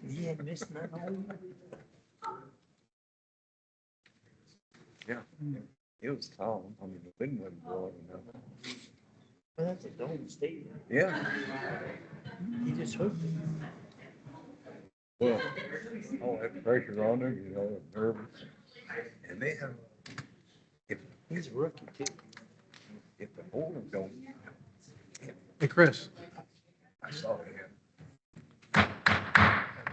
You ain't missing that all. Yeah, it was calm. I mean, the wind wasn't blowing enough. Well, that's a dome stadium. Yeah, He just hooked it. well, all that pressure on them, you know, nervous. And they have, if, He's a rookie too. if the bowlers don't, Hey, Chris. I saw it.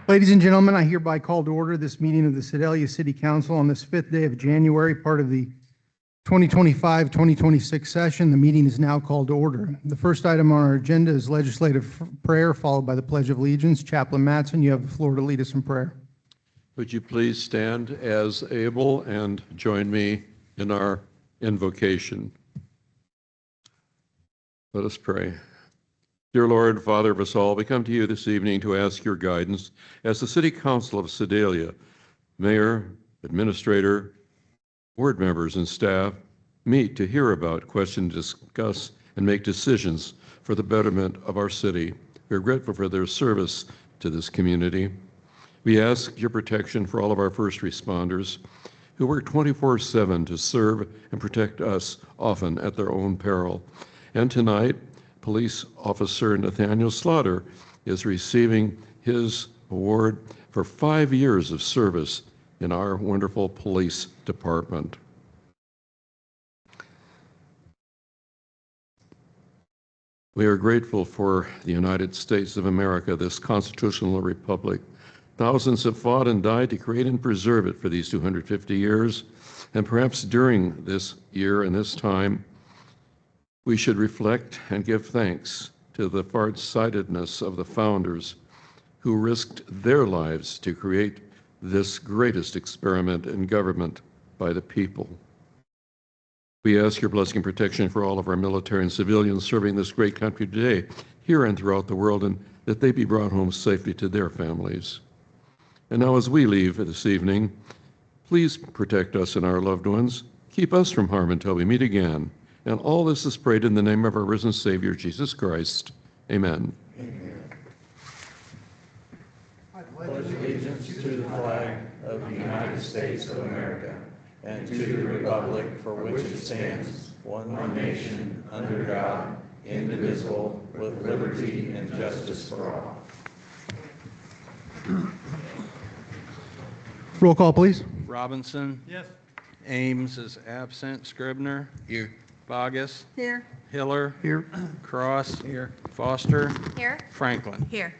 Ladies and gentlemen, I hereby call to order this meeting of the Sedalia City Council on this 5th day of January, part of the 2025-2026 session. The meeting is now called to order. The first item on our agenda is legislative prayer, followed by the Pledge of Allegiance. Chaplain Matson, you have the floor to lead us in prayer. Would you please stand as able and join me in our invocation? Let us pray. Dear Lord, Father of us all, we come to you this evening to ask your guidance as the City Council of Sedalia, Mayor, Administrator, board members, and staff meet to hear about, question, discuss, and make decisions for the betterment of our city. We are grateful for their service to this community. We ask your protection for all of our first responders who work 24/7 to serve and protect us, often at their own peril. And tonight, Police Officer Nathaniel Slaughter is receiving his award for 5 years of service in our wonderful police department. We are grateful for the United States of America, this constitutional republic. Thousands have fought and died to create and preserve it for these 250 years. And perhaps during this year and this time, we should reflect and give thanks to the farsightedness of the founders who risked their lives to create this greatest experiment in government by the people. We ask your blessing and protection for all of our military and civilians serving this great country today, here and throughout the world, and that they be brought home safely to their families. And now as we leave this evening, please protect us and our loved ones. Keep us from harm until we meet again. And all this is prayed in the name of our risen Savior, Jesus Christ. Amen. I pledge allegiance to the flag of the United States of America and to the republic for which it stands, one nation, under God, indivisible, with liberty and justice for all. Roll call, please. Robinson. Yes. Ames is absent. Scribner. Here. Bogus. Here. Hiller. Here. Cross. Here. Foster. Here. Franklin. Here.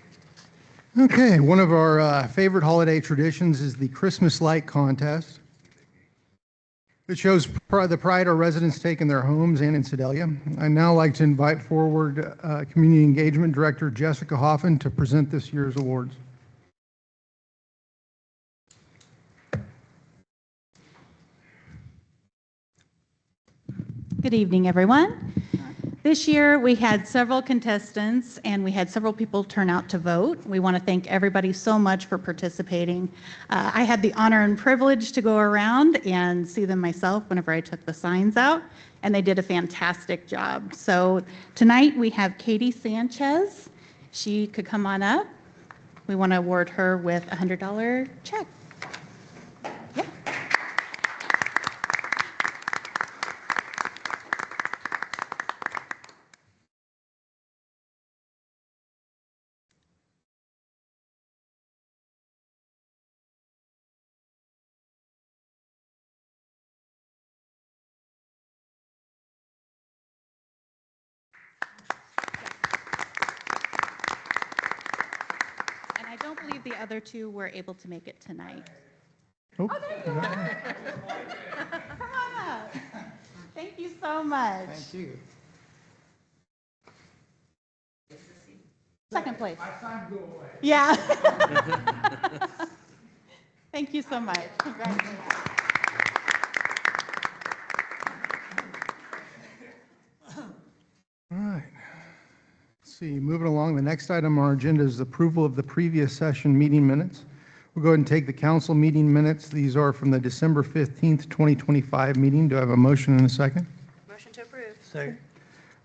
Okay, one of our favorite holiday traditions is the Christmas Light Contest. It shows the pride our residents take in their homes and in Sedalia. I'd now like to invite forward Community Engagement Director Jessica Hoffman to present this year's awards. Good evening, everyone. This year we had several contestants and we had several people turn out to vote. We want to thank everybody so much for participating. I had the honor and privilege to go around and see them myself whenever I took the signs out, and they did a fantastic job. So tonight we have Katie Sanchez. She could come on up. We want to award her with a $100 check. Yep. And I don't believe the other two were able to make it tonight. Oh, there you are. Come on up. Thank you so much. Thank you. Second place. Yeah. Thank you so much. Congratulations. All right. Let's see, moving along, the next item on our agenda is approval of the previous session meeting minutes. We'll go ahead and take the council meeting minutes. These are from the December 15th, 2025 meeting. Do I have a motion and a second? Motion to approve. Second.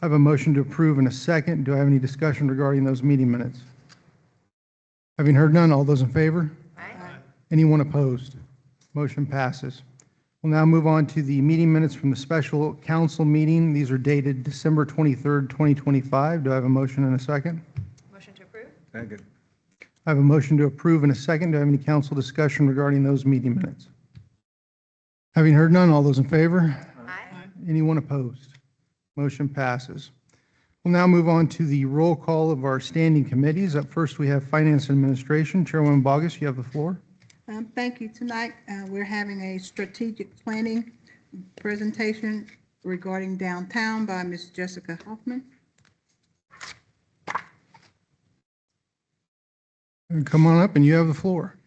I have a motion to approve and a second. Do I have any discussion regarding those meeting minutes? Having heard none, all those in favor? Anyone opposed? Motion passes. We'll now move on to the meeting minutes from the special council meeting. These are dated December 23rd, 2025. Do I have a motion and a second? Motion to approve? Second. I have a motion to approve and a second. Do I have any council discussion regarding those meeting minutes? Having heard none, all those in favor? Aye. Anyone opposed? Motion passes. We'll now move on to the roll call of our standing committees. Up first, we have Finance and Administration. Chairwoman Bogus, you have the floor. Thank you. Tonight, we're having a strategic planning presentation regarding downtown by Ms. Jessica Hoffman. Come on up and you have the floor.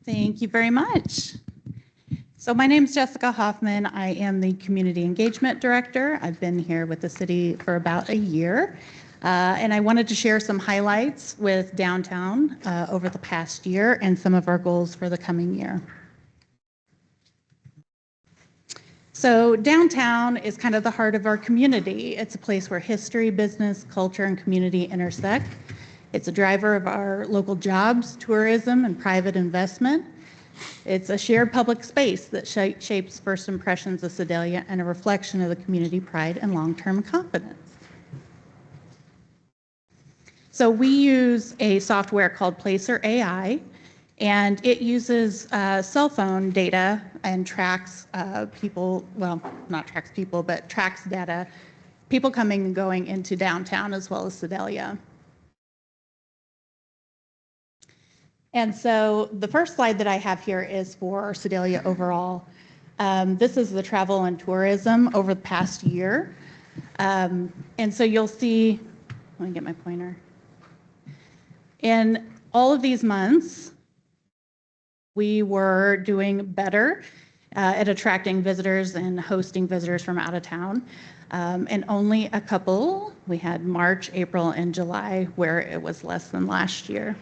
Thank you very much. So my name is Jessica Hoffman. I am the Community Engagement Director. I've been here with the city for about a year. And I wanted to share some highlights with downtown over the past year and some of our goals for the coming year. So downtown is kind of the heart of our community. It's a place where history, business, culture, and community intersect. It's a driver of our local jobs, tourism, and private investment. It's a shared public space that shapes first impressions of Sedalia and a reflection of the community pride and long-term confidence. So we use a software called Placer AI, and it uses cell phone data and tracks people, well, not tracks people, but tracks data, people coming and going into downtown as well as Sedalia. And so the first slide that I have here is for Sedalia overall. This is the travel and tourism over the past year. And so you'll see, let me get my pointer. In all of these months, we were doing better at attracting visitors and hosting visitors from out of town. And only a couple, we had March, April, and July, where it was less than last year.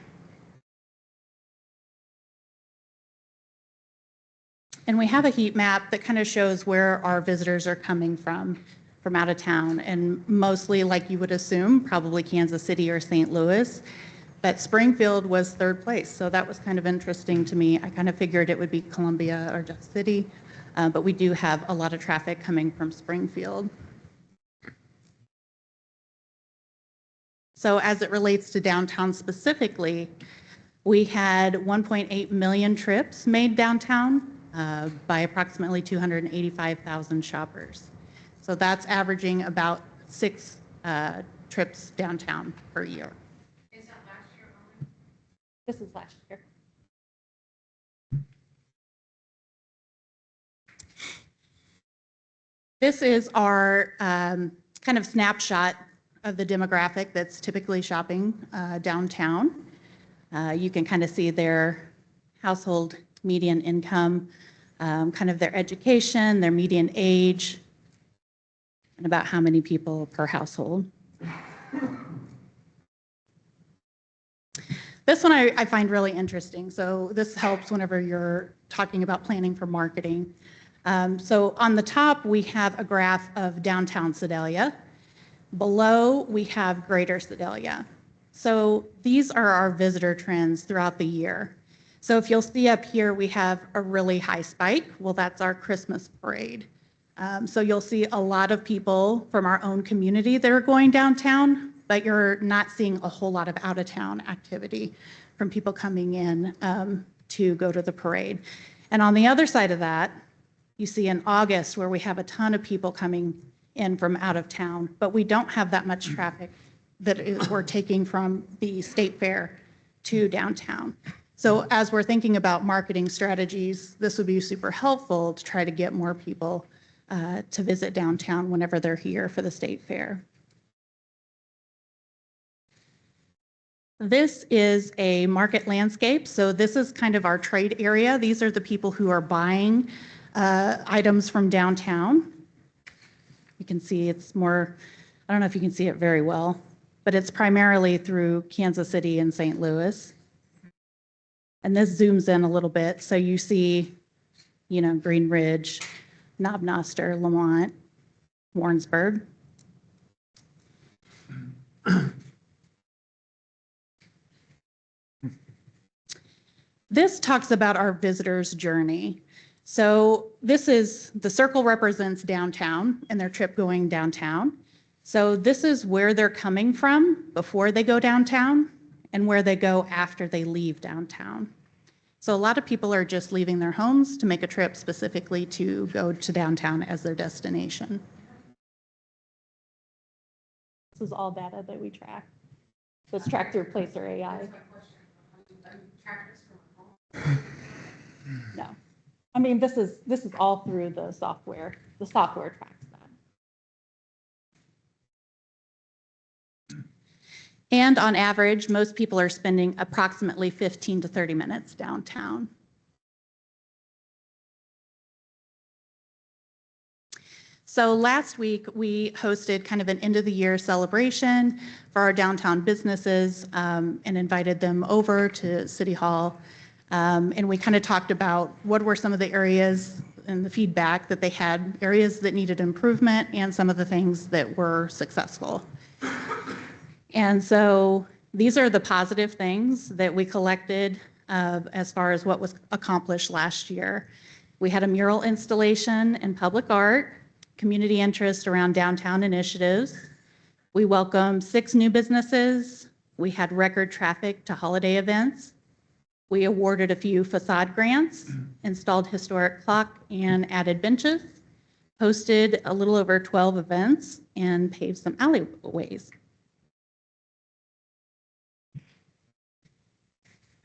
And we have a heat map that kind of shows where our visitors are coming from out of town, and mostly, like you would assume, probably Kansas City or St. Louis. But Springfield was third place, so that was kind of interesting to me. I kind of figured it would be Columbia or Dust City, but we do have a lot of traffic coming from Springfield. So as it relates to downtown specifically, we had 1.8 million trips made downtown by approximately 285,000 shoppers. So that's averaging about 6 trips downtown per year. Is that last year only? This is last year. This is our kind of snapshot of the demographic that's typically shopping downtown. You can kind of see their household median income, kind of their education, their median age, and about how many people per household. This one I find really interesting. So this helps whenever you're talking about planning for marketing. So on the top, we have a graph of downtown Sedalia. Below, we have greater Sedalia. So these are our visitor trends throughout the year. So if you'll see up here, we have a really high spike. Well, that's our Christmas parade. So you'll see a lot of people from our own community that are going downtown, but you're not seeing a whole lot of out-of-town activity from people coming in to go to the parade. And on the other side of that, you see in August where we have a ton of people coming in from out of town, but we don't have that much traffic that we're taking from the state fair to downtown. So as we're thinking about marketing strategies, this would be super helpful to try to get more people to visit downtown whenever they're here for the state fair. This is a market landscape. So this is kind of our trade area. These are the people who are buying items from downtown. You can see it's more, I don't know if you can see it very well, but it's primarily through Kansas City and St. Louis. And this zooms in a little bit. So you see, you know, Green Ridge, Knob Noster, Lamont. Warrensburg. This talks about our visitors' journey. So the circle represents downtown and their trip going downtown. So this is where they're coming from before they go downtown and where they go after they leave downtown. So a lot of people are just leaving their homes to make a trip specifically to go to downtown as their destination. This is all data that we track. So it's tracked through Placer AI. No. I mean, this is all through the software. The software tracks that. And on average, most people are spending approximately 15 to 30 minutes downtown. So last week, we hosted kind of an end of the year celebration for our downtown businesses and invited them over to City Hall. And we kind of talked about what were some of the areas and the feedback that they had, areas that needed improvement and some of the things that were successful. And so these are the positive things that we collected as far as what was accomplished last year. We had a mural installation in public art, community interest around downtown initiatives. We welcomed 6 new businesses. We had record traffic to holiday events. We awarded a few facade grants, installed historic clock and added benches, hosted a little over 12 events, and paved some alleyways.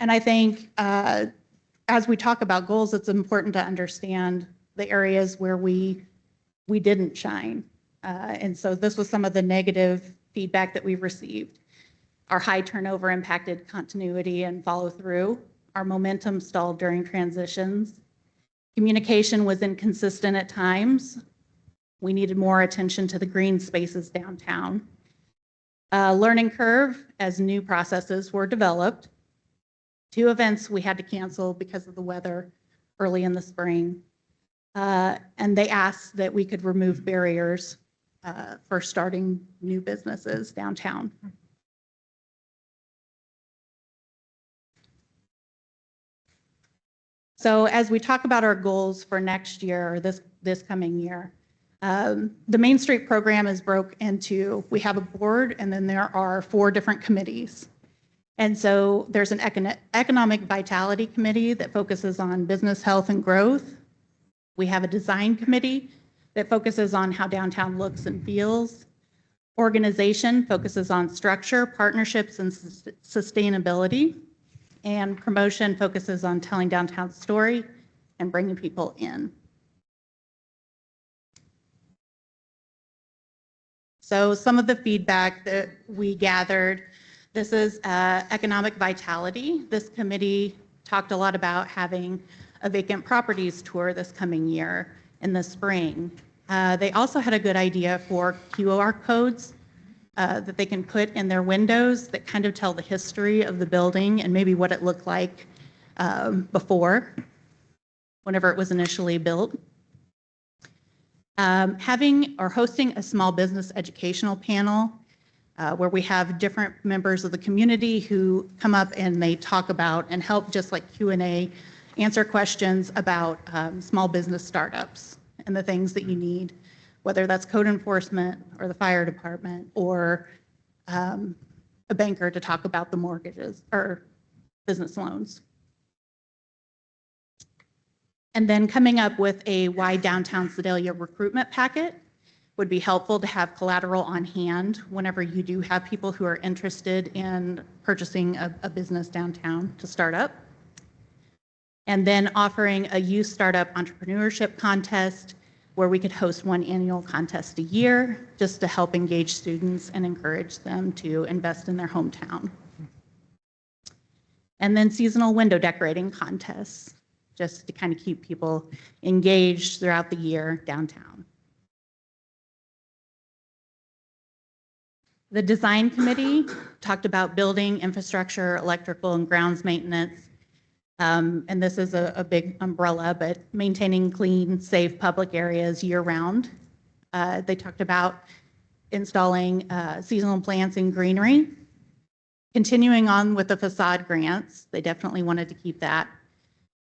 And I think as we talk about goals, it's important to understand the areas where we didn't shine. And so this was some of the negative feedback that we've received. Our high turnover impacted continuity and follow through. Our momentum stalled during transitions. Communication was inconsistent at times. We needed more attention to the green spaces downtown. Learning curve as new processes were developed. 2 events we had to cancel because of the weather early in the spring. And they asked that we could remove barriers for starting new businesses downtown. So as we talk about our goals for next year, or this coming year, the Main Street program is broke into, we have a board and then there are 4 different committees. And so there's an economic vitality committee that focuses on business health and growth. We have a design committee that focuses on how downtown looks and feels. Organization focuses on structure, partnerships, and sustainability. And promotion focuses on telling downtown's story and bringing people in. So some of the feedback that we gathered, this is economic vitality. This committee talked a lot about having a vacant properties tour this coming year in the spring. They also had a good idea for QR codes that they can put in their windows that kind of tell the history of the building and maybe what it looked like before, whenever it was initially built. Having or hosting a small business educational panel where we have different members of the community who come up and they talk about and help, just like Q&A, answer questions about small business startups and the things that you need, whether that's code enforcement or the fire department or a banker to talk about the mortgages or business loans. And then coming up with a why downtown Sedalia recruitment packet would be helpful to have collateral on hand whenever you do have people who are interested in purchasing a business downtown to start up. And then offering a youth startup entrepreneurship contest where we could host 1 annual contest a year just to help engage students and encourage them to invest in their hometown. And then seasonal window decorating contests, just to kind of keep people engaged throughout the year downtown. The design committee talked about building, infrastructure, electrical, and grounds maintenance. And this is a big umbrella, but maintaining clean, safe public areas year-round. They talked about installing seasonal plants and greenery. Continuing on with the facade grants, they definitely wanted to keep that.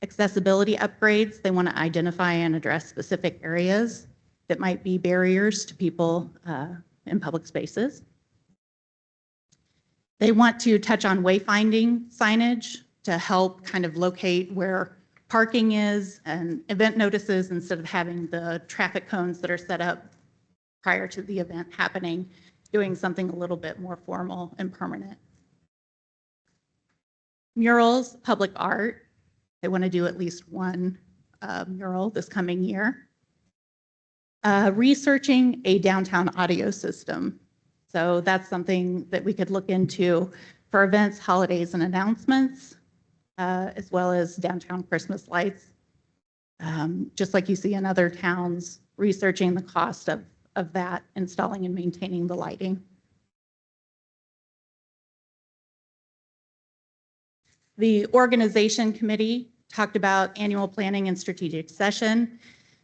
Accessibility upgrades, they want to identify and address specific areas that might be barriers to people in public spaces. They want to touch on wayfinding signage to help kind of locate where parking is and event notices instead of having the traffic cones that are set up prior to the event happening, doing something a little bit more formal and permanent. Murals, public art, they want to do at least one mural this coming year. Researching a downtown audio system. So that's something that we could look into for events, holidays, and announcements, as well as downtown Christmas lights. Just like you see in other towns, researching the cost of that, installing and maintaining the lighting. The organization committee talked about annual planning and strategic session.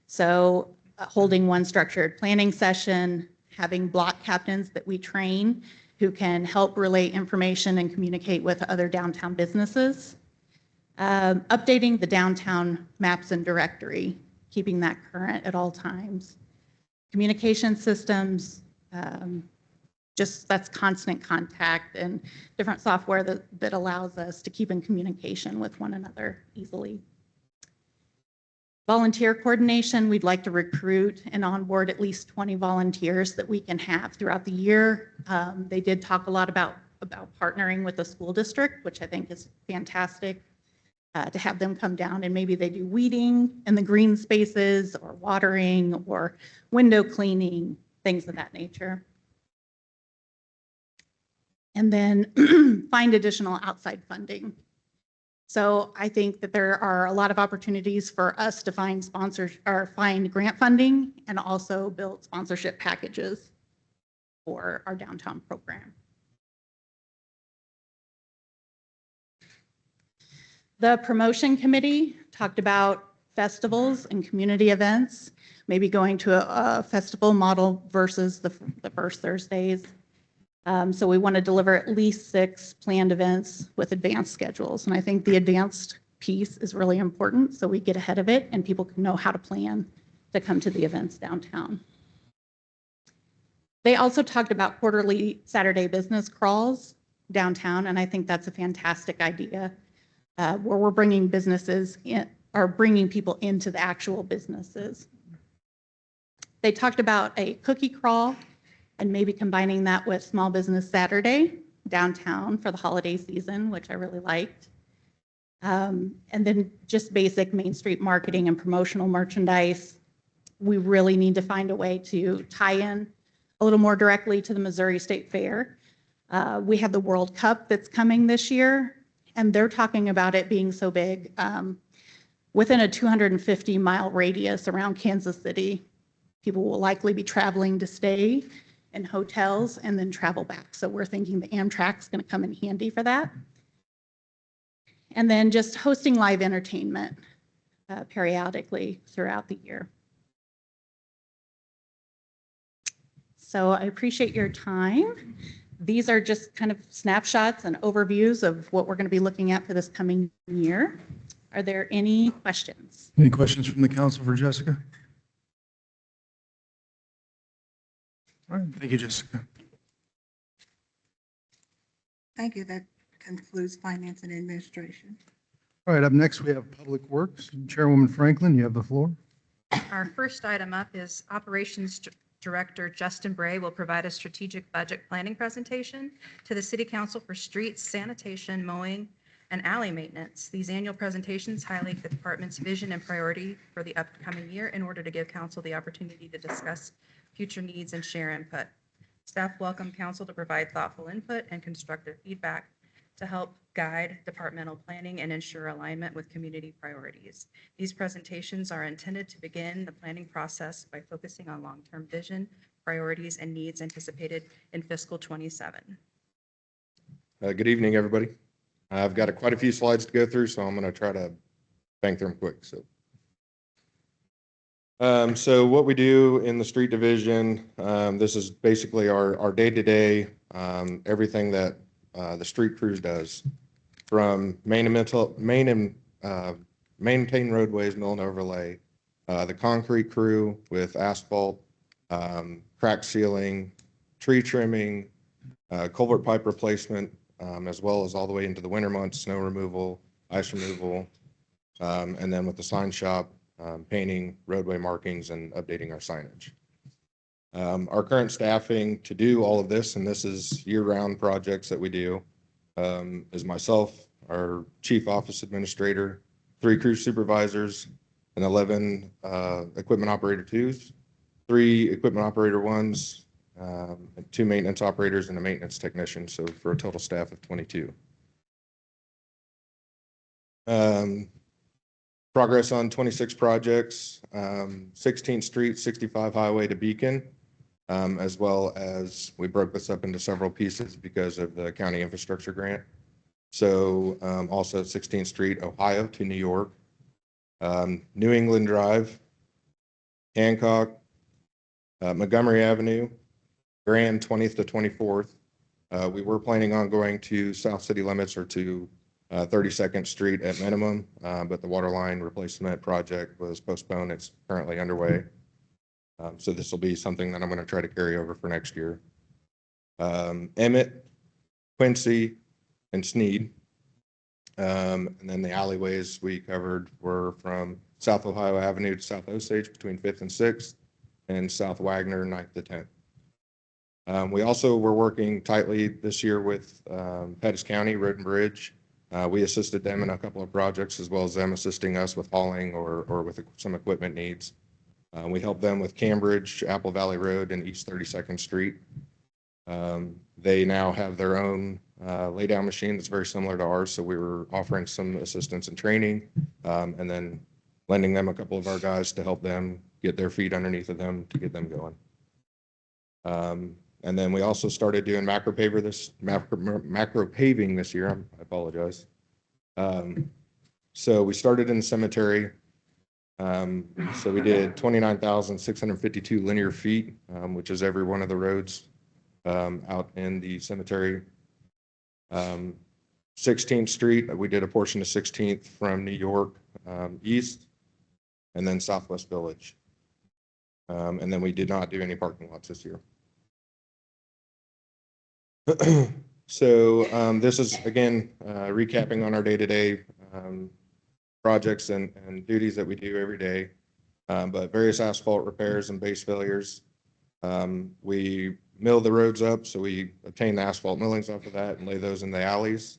So holding one structured planning session, having block captains that we train who can help relay information and communicate with other downtown businesses. Updating the downtown maps and directory, keeping that current at all times. Communication systems, just that's constant contact and different software that allows us to keep in communication with one another easily. Volunteer coordination, we'd like to recruit and onboard at least 20 volunteers that we can have throughout the year. They did talk a lot about partnering with the school district, which I think is fantastic, to have them come down and maybe they do weeding in the green spaces or watering or window cleaning, things of that nature. And then find additional outside funding. So I think that there are a lot of opportunities for us to find sponsors or find grant funding and also build sponsorship packages for our downtown program. The promotion committee talked about festivals and community events, maybe going to a festival model versus the first Thursdays. So we want to deliver at least 6 planned events with advanced schedules. And I think the advanced piece is really important so we get ahead of it and people can know how to plan to come to the events downtown. They also talked about quarterly Saturday business crawls downtown, and I think that's a fantastic idea where we're bringing businesses in or bringing people into the actual businesses. They talked about a cookie crawl and maybe combining that with Small Business Saturday downtown for the holiday season, which I really liked. And then just basic Main Street marketing and promotional merchandise. We really need to find a way to tie in a little more directly to the Missouri State Fair. We have the World Cup that's coming this year, and they're talking about it being so big within a 250-mile radius around Kansas City. People will likely be traveling to stay in hotels and then travel back. So we're thinking the Amtrak's going to come in handy for that. And then just hosting live entertainment periodically throughout the year. So I appreciate your time. These are just kind of snapshots and overviews of what we're going to be looking at for this coming year. Are there any questions? Any questions from the council for Jessica? All right, thank you, Jessica. Thank you. That concludes Finance and Administration. All right, up next, we have Public Works. Chairwoman Franklin, you have the floor. Our first item up is Operations Director Justin Bray will provide a strategic budget planning presentation to the City Council for streets, sanitation, mowing, and alley maintenance. These annual presentations highlight the department's vision and priority for the upcoming year in order to give council the opportunity to discuss future needs and share input. Staff welcome council to provide thoughtful input and constructive feedback to help guide departmental planning and ensure alignment with community priorities. These presentations are intended to begin the planning process by focusing on long-term vision, priorities, and needs anticipated in fiscal 27. Good evening, everybody. I've got quite a few slides to go through, so I'm going to try to bang through them quick. So So what we do in the street division, this is basically our day-to-day, everything that the street crews does, from maintain roadways, mill and overlay, the concrete crew with asphalt, crack sealing, tree trimming, culvert pipe replacement, as well as all the way into the winter months, snow removal, ice removal, and then with the sign shop, painting, roadway markings, and updating our signage. Our current staffing to do all of this, and this is year-round projects that we do, is myself, our chief office administrator, 3 crew supervisors, and 11 equipment operator 2s, 3 equipment operator 1s, and 2 maintenance operators and a maintenance technician, so for a total staff of 22. Progress on 26 projects, 16 streets, 65 highway to Beacon, as well as we broke this up into several pieces because of the county infrastructure grant. So also 16th Street, Ohio to New York, New England Drive, Hancock, Montgomery Avenue, Grand 20th to 24th. We were planning on going to South City Limits or to 32nd Street at minimum, but the water line replacement project was postponed. It's currently underway. So this will be something that I'm going to try to carry over for next year. Emmett, Quincy, and Sneed. And then the alleyways we covered were from South Ohio Avenue to South Osage between 5th and 6th, and South Wagner 9th to 10th. We also were working tightly this year with Pettis County Road and Bridge. We assisted them in a couple of projects, as well as them assisting us with hauling or with some equipment needs. We helped them with Cambridge, Apple Valley Road, and East 32nd Street. They now have their own laydown machine that's very similar to ours, so we were offering some assistance and training, and then lending them a couple of our guys to help them get their feet underneath of them to get them going. And then we also started doing macro paving this year. I apologize. So we started in the cemetery. So we did 29,652 linear feet, which is every one of the roads out in the cemetery. 16th Street, we did a portion of 16th from New York east, and then Southwest Village. And then we did not do any parking lots this year. So this is, again, recapping on our day-to-day projects and duties that we do every day, but various asphalt repairs and base failures. We mill the roads up, so we obtain the asphalt millings off of that and lay those in the alleys.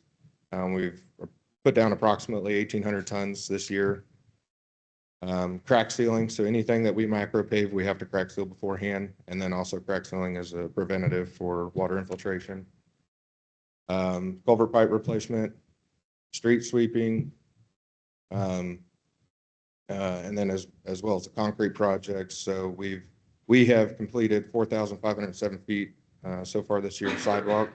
We've put down approximately 1,800 tons this year. Crack sealing, so anything that we macro pave, we have to crack seal beforehand, and then also crack sealing is a preventative for water infiltration. Culvert pipe replacement, street sweeping, and then as well as the concrete projects. So we have completed 4,507 feet so far this year of sidewalk.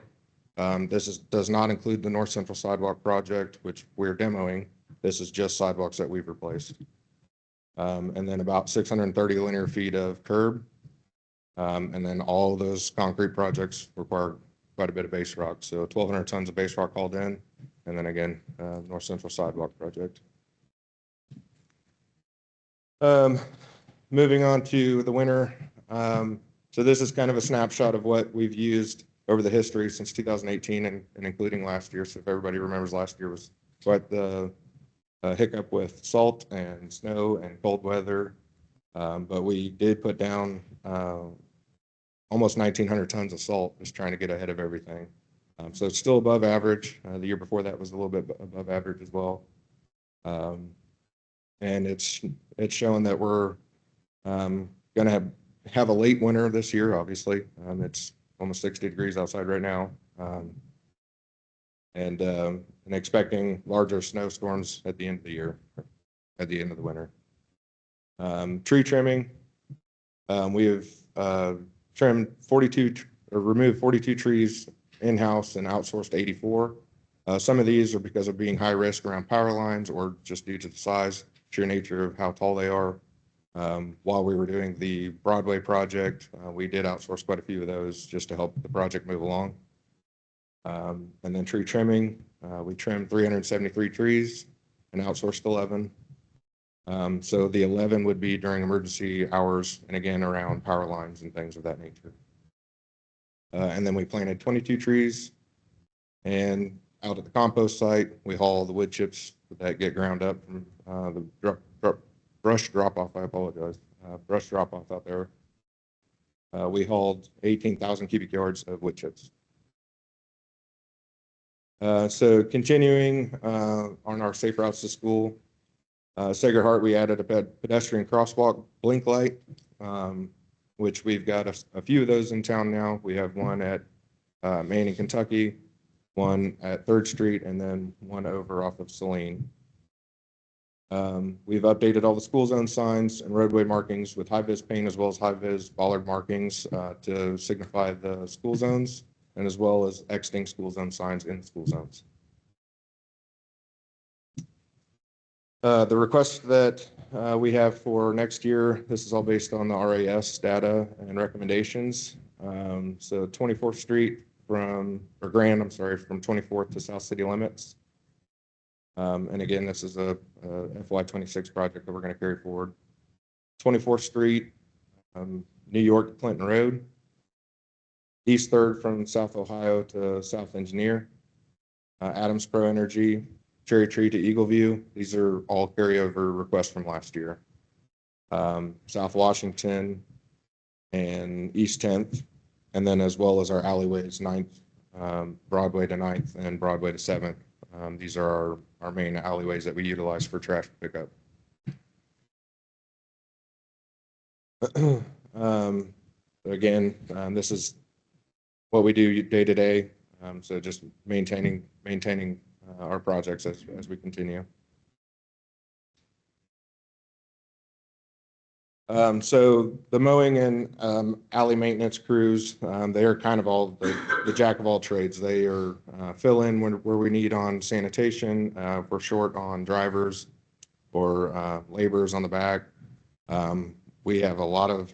This does not include the North Central Sidewalk project, which we're demoing. This is just sidewalks that we've replaced. And then about 630 linear feet of curb. And then all those concrete projects require quite a bit of base rock. So 1,200 tons of base rock hauled in. And then again, North Central Sidewalk project. Moving on to the winter. So this is kind of a snapshot of what we've used over the history since 2018 and including last year. So if everybody remembers, last year was quite the hiccup with salt and snow and cold weather. But we did put down almost 1,900 tons of salt, just trying to get ahead of everything. So it's still above average. The year before that was a little bit above average as well. And it's showing that we're going to have a late winter this year, obviously. It's almost 60 degrees outside right now. And expecting larger snowstorms at the end of the year, at the end of the winter. Tree trimming. We have trimmed 42 or removed 42 trees in-house and outsourced 84. Some of these are because of being high risk around power lines or just due to the size, sheer nature of how tall they are. While we were doing the Broadway project, we did outsource quite a few of those just to help the project move along. And then tree trimming, we trimmed 373 trees and outsourced 11. So the 11 would be during emergency hours and again around power lines and things of that nature. And then we planted 22 trees, and out at the compost site, we haul the wood chips that get ground up from the brush drop-off, I apologize, brush drop-off out there. We hauled 18,000 cubic yards of wood chips. So continuing on our safe routes to school, Sacred Heart, we added a pedestrian crosswalk blink light, which we've got a few of those in town now. We have one at Manning, Kentucky, one at 3rd Street, and then one over off of Saline. We've updated all the school zone signs and roadway markings with high-vis paint as well as high-vis bollard markings to signify the school zones, and as well as exiting school zone signs in school zones. The request that we have for next year, this is all based on the RAS data and recommendations. So 24th Street from 24th to South City limits. And again, this is a FY26 project that we're going to carry forward. 24th Street, New York to Clinton Road. East 3rd from South Ohio to South Engineer. Adams Pro Energy, Cherry Tree to Eagle View. These are all carryover requests from last year. South Washington and East 10th, and then as well as our alleyways, 9th, Broadway to 9th, and Broadway to 7th. These are our main alleyways that we utilize for trash pickup. Again, this is what we do day to day. So just maintaining our projects as we continue. So the mowing and alley maintenance crews, they are kind of all the jack of all trades. They are fill in where we need on sanitation. If we're short on drivers or laborers on the back. We have a lot of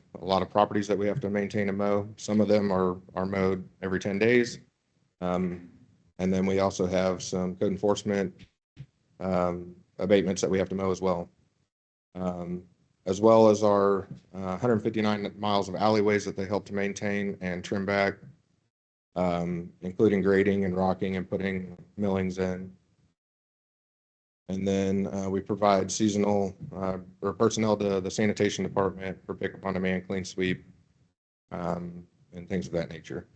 properties that we have to maintain and mow. Some of them are mowed every 10 days. And then we also have some code enforcement abatements that we have to mow as well. As well as our 159 miles of alleyways that they help to maintain and trim back, including grading and rocking and putting millings in. And then we provide seasonal or personnel to the sanitation department for pickup on demand, clean sweep, and things of that nature.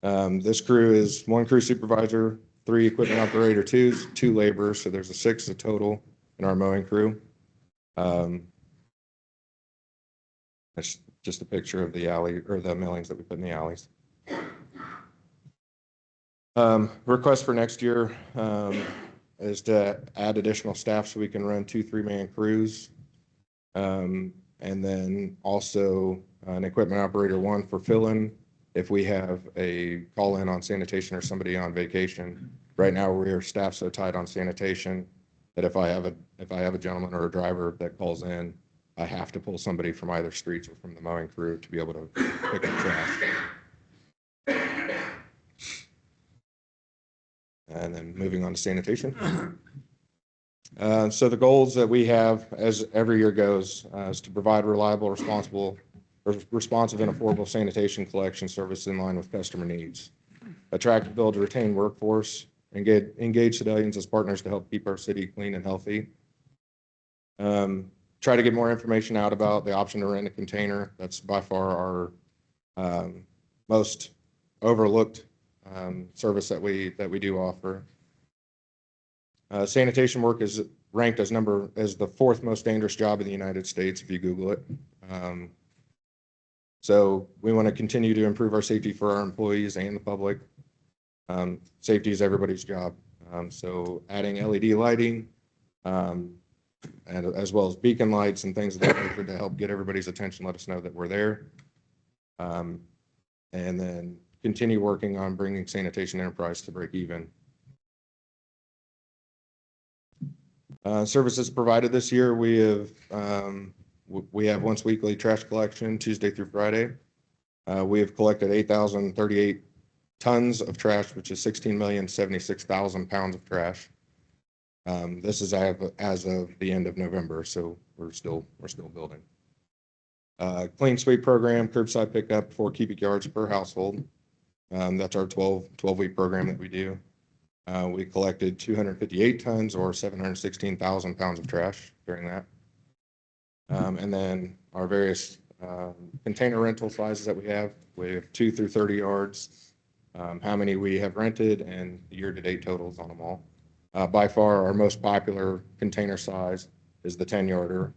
This crew is 1 crew supervisor, 3 equipment operator twos, 2 laborers, so there's a 6 total in our mowing crew. That's just a picture of the alley or the millings that we put in the alleys. Request for next year is to add additional staff so we can run 2 3-man crews. And then also an equipment operator 1 for fill-in if we have a call in on sanitation or somebody on vacation. Right now we are staffed so tight on sanitation that if I have a gentleman or a driver that calls in, I have to pull somebody from either streets or from the mowing crew to be able to pick up trash. And then moving on to sanitation. So the goals that we have as every year goes is to provide reliable, responsive and affordable sanitation collection service in line with customer needs. Attract, build, retain workforce, and engage civilians as partners to help keep our city clean and healthy. Try to get more information out about the option to rent a container. That's by far our most overlooked service that we do offer. Sanitation work is ranked as the 4th most dangerous job in the United States if you Google it. So we want to continue to improve our safety for our employees and the public. Safety is everybody's job. So adding LED lighting, and as well as beacon lights and things of that nature to help get everybody's attention, let us know that we're there. And then continue working on bringing Sanitation Enterprise to break even. Services provided this year, we have once weekly trash collection, Tuesday through Friday. We have collected 8,038 tons of trash, which is 16,076,000 pounds of trash. This is as of the end of November, so we're still building. Clean sweep program, curbside pickup, 4 cubic yards per household. That's our 12-week program that we do. We collected 258 tons or 716,000 pounds of trash during that. And then our various container rental sizes that we have 2 through 30 yards, how many we have rented, and year-to-date totals on them all. By far, our most popular container size is the 10-yarder.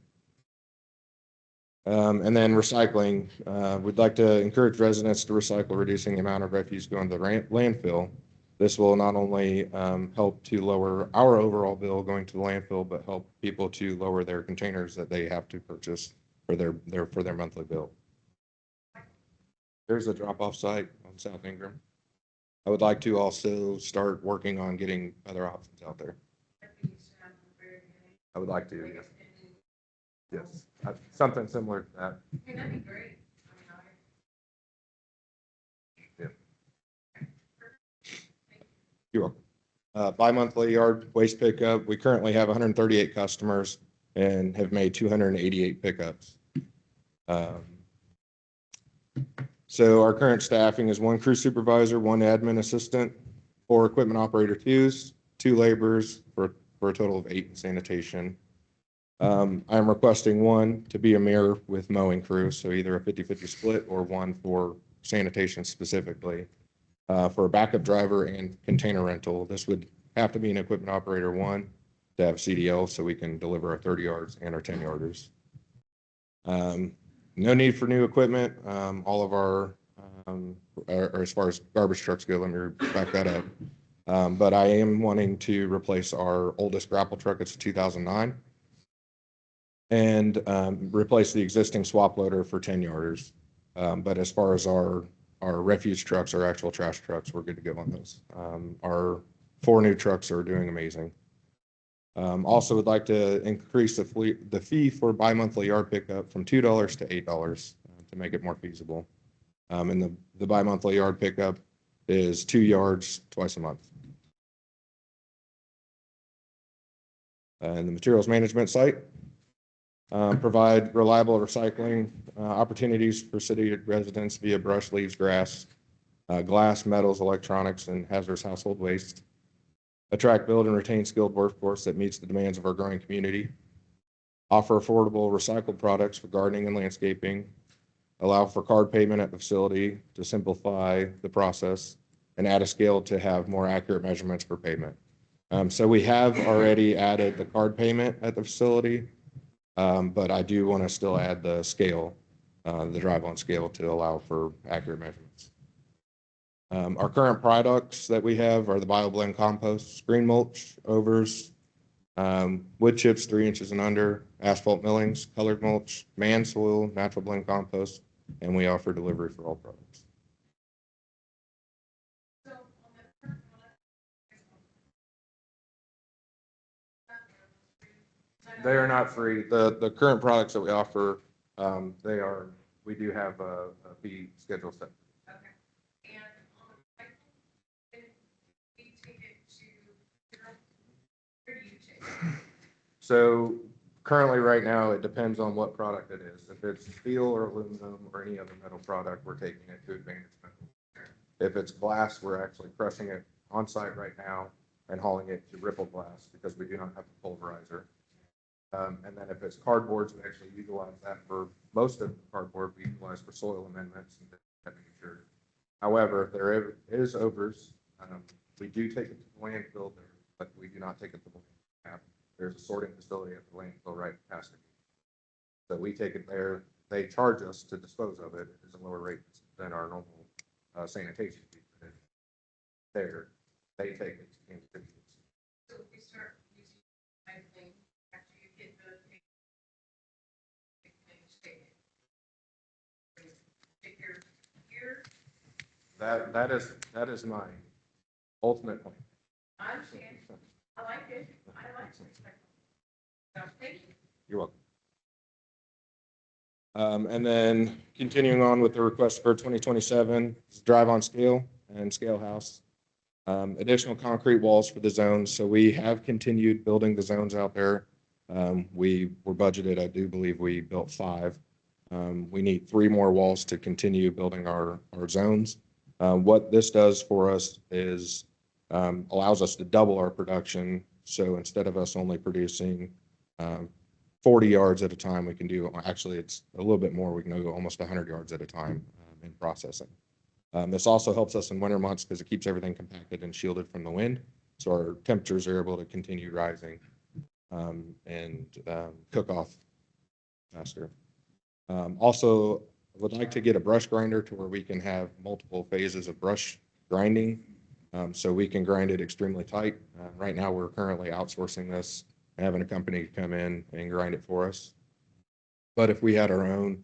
And then recycling. We'd like to encourage residents to recycle, reducing the amount of refuse going to the landfill. This will not only help to lower our overall bill going to the landfill, but help people to lower their containers that they have to purchase for their monthly bill. There's a drop-off site on South Ingram. I would like to also start working on getting other options out there. I would like to, yes. Yes, something similar to that. Hey, that'd be great. Yeah. You're welcome. Bi-monthly yard waste pickup. We currently have 138 customers and have made 288 pickups. So our current staffing is 1 crew supervisor, 1 admin assistant, 4 equipment operator 2s, 2 laborers for a total of 8 in sanitation. I'm requesting 1 to be a mirror with mowing crew, so either a 50-50 split or 1 for sanitation specifically. For a backup driver and container rental, this would have to be an equipment operator 1 to have CDL so we can deliver our 30 yards and our 10 yarders. No need for new equipment. All of our, or as far as garbage trucks go, let me back that up. But I am wanting to replace our oldest grapple truck. It's a 2009. And replace the existing swap loader for 10 yarders. But as far as our refuse trucks, our actual trash trucks, we're good to go on those. Our 4 new trucks are doing amazing. Also would like to increase the fee for bi-monthly yard pickup from $2 to $8 to make it more feasible. And the bi-monthly yard pickup is 2 yards twice a month. And the materials management site. Provide reliable recycling opportunities for city residents via brush, leaves, grass, glass, metals, electronics, and hazardous household waste. Attract, build, and retain skilled workforce that meets the demands of our growing community. Offer affordable recycled products for gardening and landscaping. Allow for card payment at the facility to simplify the process, and add a scale to have more accurate measurements for payment. So we have already added the card payment at the facility. But I do want to still add the scale, the drive-on scale, to allow for accurate measurements. Our current products that we have are the BioBlend compost, green mulch, overs, wood chips 3 inches and under, asphalt millings, colored mulch, man soil, natural blend compost, and we offer delivery for all products. They are not free. The current products that we offer, we do have a fee schedule set. Okay. And on the cycle, we take it to, where do you take it? So currently, right now, it depends on what product it is. If it's steel or aluminum or any other metal product, we're taking it to Advantage Metal. If it's glass, we're actually crushing it on site right now and hauling it to Ripple Glass because we do not have a pulverizer. And then if it's cardboards, we actually utilize that for most of the cardboard we utilize for soil amendments and temperature. However, if there is overs, we do take it to the landfill there, but we do not take it to the landfill. There's a sorting facility at the landfill right past it. So we take it there. They charge us to dispose of it. It is a lower rate than our normal sanitation fee. There, they take it to Kansas City. So if we start using recycling after you get the figure here, That is my ultimate plan. I understand. I like it. I like recycling. You're welcome. And then continuing on with the request for 2027, is drive on scale and scale house. Additional concrete walls for the zones. So we have continued building the zones out there. We were budgeted, I do believe we built 5. We need 3 more walls to continue building our zones. What this does for us is allows us to double our production. So instead of us only producing 40 yards at a time, we can do, actually it's a little bit more, we can go almost 100 yards at a time in processing. This also helps us in winter months because it keeps everything compacted and shielded from the wind. So our temperatures are able to continue rising and cook off faster. Also, would like to get a brush grinder to where we can have multiple phases of brush grinding so we can grind it extremely tight. Right now, we're currently outsourcing this, having a company come in and grind it for us. But if we had our own,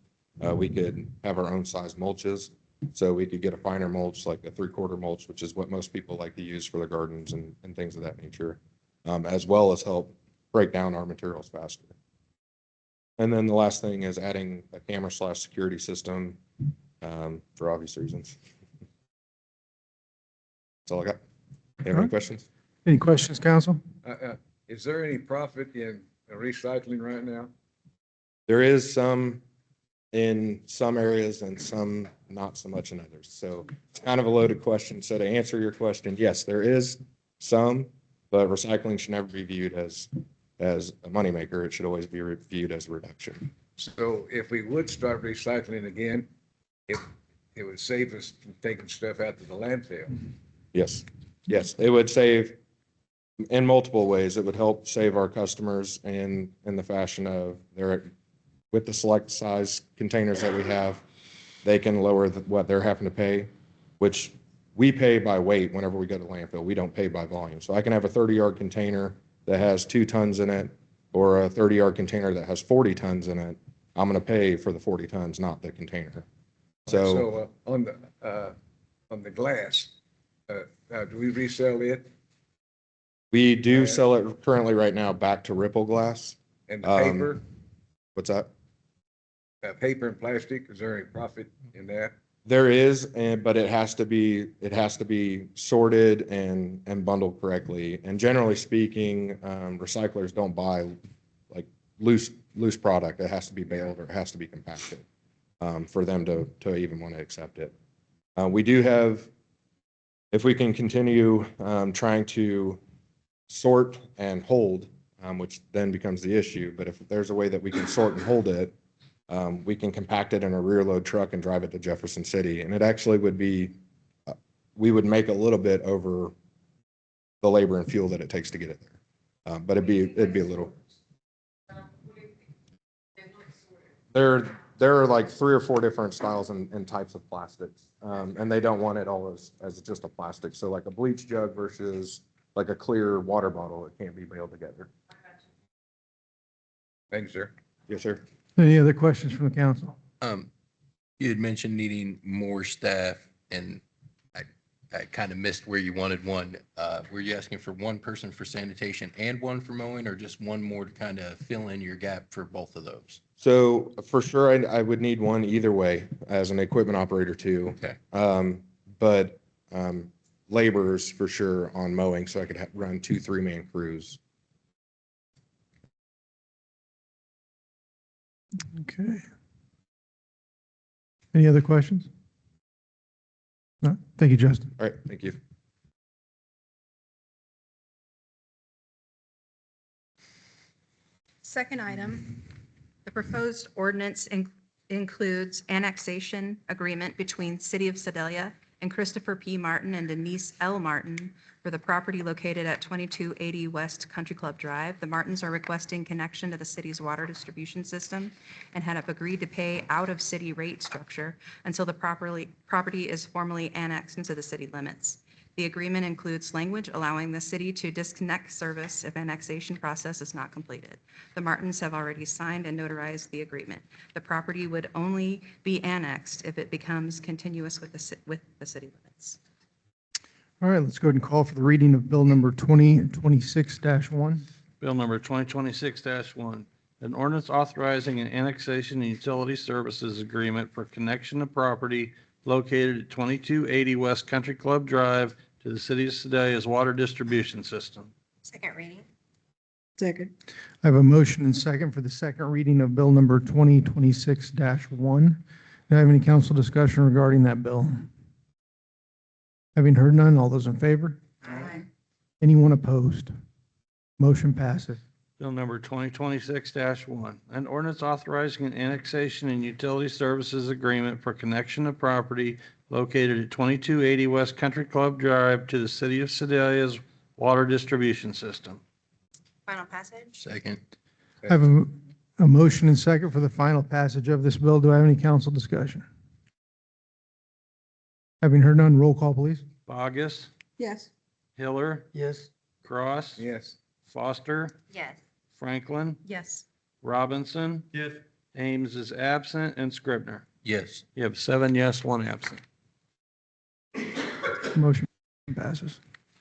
we could have our own size mulches. So we could get a finer mulch, like a 3/4 mulch, which is what most people like to use for their gardens and things of that nature, as well as help break down our materials faster. And then the last thing is adding a camera/security system for obvious reasons. That's all I got. You have any questions? Any questions, council? Is there any profit in recycling right now? There is some in some areas and some not so much in others. So it's kind of a loaded question. So to answer your question, yes, there is some, but recycling should never be viewed as a moneymaker. It should always be viewed as a reduction. So if we would start recycling again, it would save us from taking stuff out to the landfill. Yes, yes, it would save in multiple ways. It would help save our customers in the fashion of with the select size containers that we have, they can lower what they're having to pay, which we pay by weight whenever we go to landfill. We don't pay by volume. So I can have a 30-yard container that has 2 tons in it, or a 30-yard container that has 40 tons in it. I'm going to pay for the 40 tons, not the container. So on the glass, do we resell it? We do sell it currently right now back to Ripple Glass. And the paper? What's that? Paper and plastic, is there any profit in that? There is, but it has to be sorted and bundled correctly. And generally speaking, recyclers don't buy like loose product. It has to be baled or it has to be compacted for them to even want to accept it. We do have, if we can continue trying to sort and hold, which then becomes the issue. But if there's a way that we can sort and hold it, we can compact it in a rear load truck and drive it to Jefferson City. And it actually would be, we would make a little bit over the labor and fuel that it takes to get it there. But it'd be a little. There are like 3 or 4 different styles and types of plastics. And they don't want it all as just a plastic. So like a bleach jug versus like a clear water bottle, it can't be baled together. Thanks, sir. Yes, sir. Any other questions from the council? You had mentioned needing more staff, and I kind of missed where you wanted one. Were you asking for one person for sanitation and one for mowing, or just one more to kind of fill in your gap for both of those? So for sure, I would need one either way as an equipment operator too. Okay. But laborers for sure on mowing, so I could run 2 3-man crews. Okay. Any other questions? No? Thank you, Justin. All right, thank you. Second item, the proposed ordinance includes annexation agreement between City of Sedalia and Christopher P. Martin and Denise L. Martin for the property located at 2280 West Country Club Drive. The Martins are requesting connection to the city's water distribution system and have agreed to pay out of city rate structure until the property is formally annexed into the city limits. The agreement includes language allowing the city to disconnect service if annexation process is not completed. The Martins have already signed and notarized the agreement. The property would only be annexed if it becomes continuous with the city limits. All right, let's go ahead and call for the reading of bill number 2026-1. Bill number 2026-1, an ordinance authorizing an annexation and utility services agreement for connection of property located at 2280 West Country Club Drive to the city of Sedalia's water distribution system. Second reading. Second. I have a motion and second for the second reading of bill number 2026-1. Do I have any council discussion regarding that bill? Having heard none, all those in favor? Aye. Anyone opposed? Motion passes. Bill number 2026-1, an ordinance authorizing an annexation and utility services agreement for connection of property located at 2280 West Country Club Drive to the city of Sedalia's water distribution system. Final passage. Second. I have a motion and second for the final passage of this bill. Do I have any council discussion? Having heard none, roll call, please. Bogus, Yes. Hiller, Yes. Cross, Yes. Foster, Yes. Franklin, Yes. Robinson. Yes. Ames is absent, and Scribner. Yes. You have 7 yes, 1 absent. Motion passes.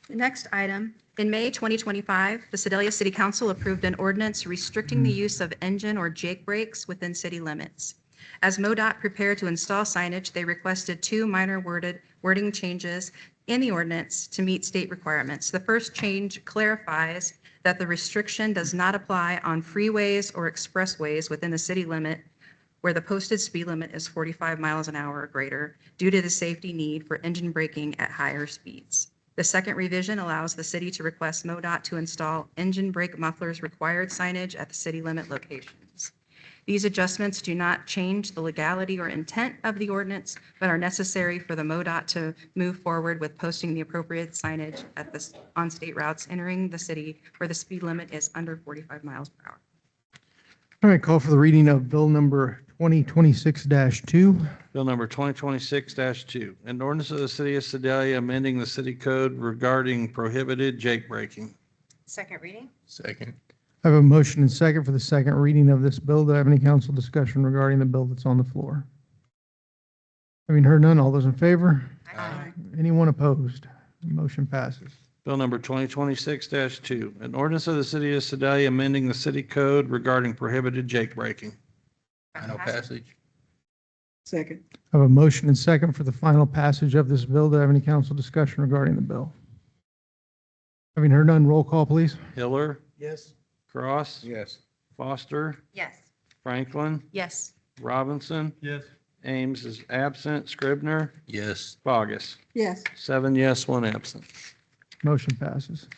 The next item, in May 2025, the Sedalia City Council approved an ordinance restricting the use of engine or jake brakes within city limits. As MoDOT prepared to install signage, they requested 2 minor wording changes in the ordinance to meet state requirements. The first change clarifies that the restriction does not apply on freeways or expressways within the city limit where the posted speed limit is 45 miles an hour or greater due to the safety need for engine braking at higher speeds. The second revision allows the city to request MoDOT to install engine brake mufflers required signage at the city limit locations. These adjustments do not change the legality or intent of the ordinance, but are necessary for the MoDOT to move forward with posting the appropriate signage on state routes entering the city where the speed limit is under 45 miles per hour. All right, call for the reading of bill number 2026-2. Bill number 2026-2, an ordinance of the city of Sedalia amending the city code regarding prohibited jake braking. Second reading. Second. I have a motion and second for the second reading of this bill. Do I have any council discussion regarding the bill that's on the floor? Having heard none, all those in favor? Aye. Anyone opposed? Motion passes. Bill number 2026-2, an ordinance of the city of Sedalia amending the city code regarding prohibited jake braking. Final passage. Second. I have a motion and second for the final passage of this bill. Do I have any council discussion regarding the bill? Having heard none, roll call, please. Hiller, Yes. Cross, Yes. Foster, Yes. Franklin, Yes. Robinson. Yes. Ames is absent, Scribner, Yes. Bogus. Yes. 7 yes, 1 absent. Motion passes.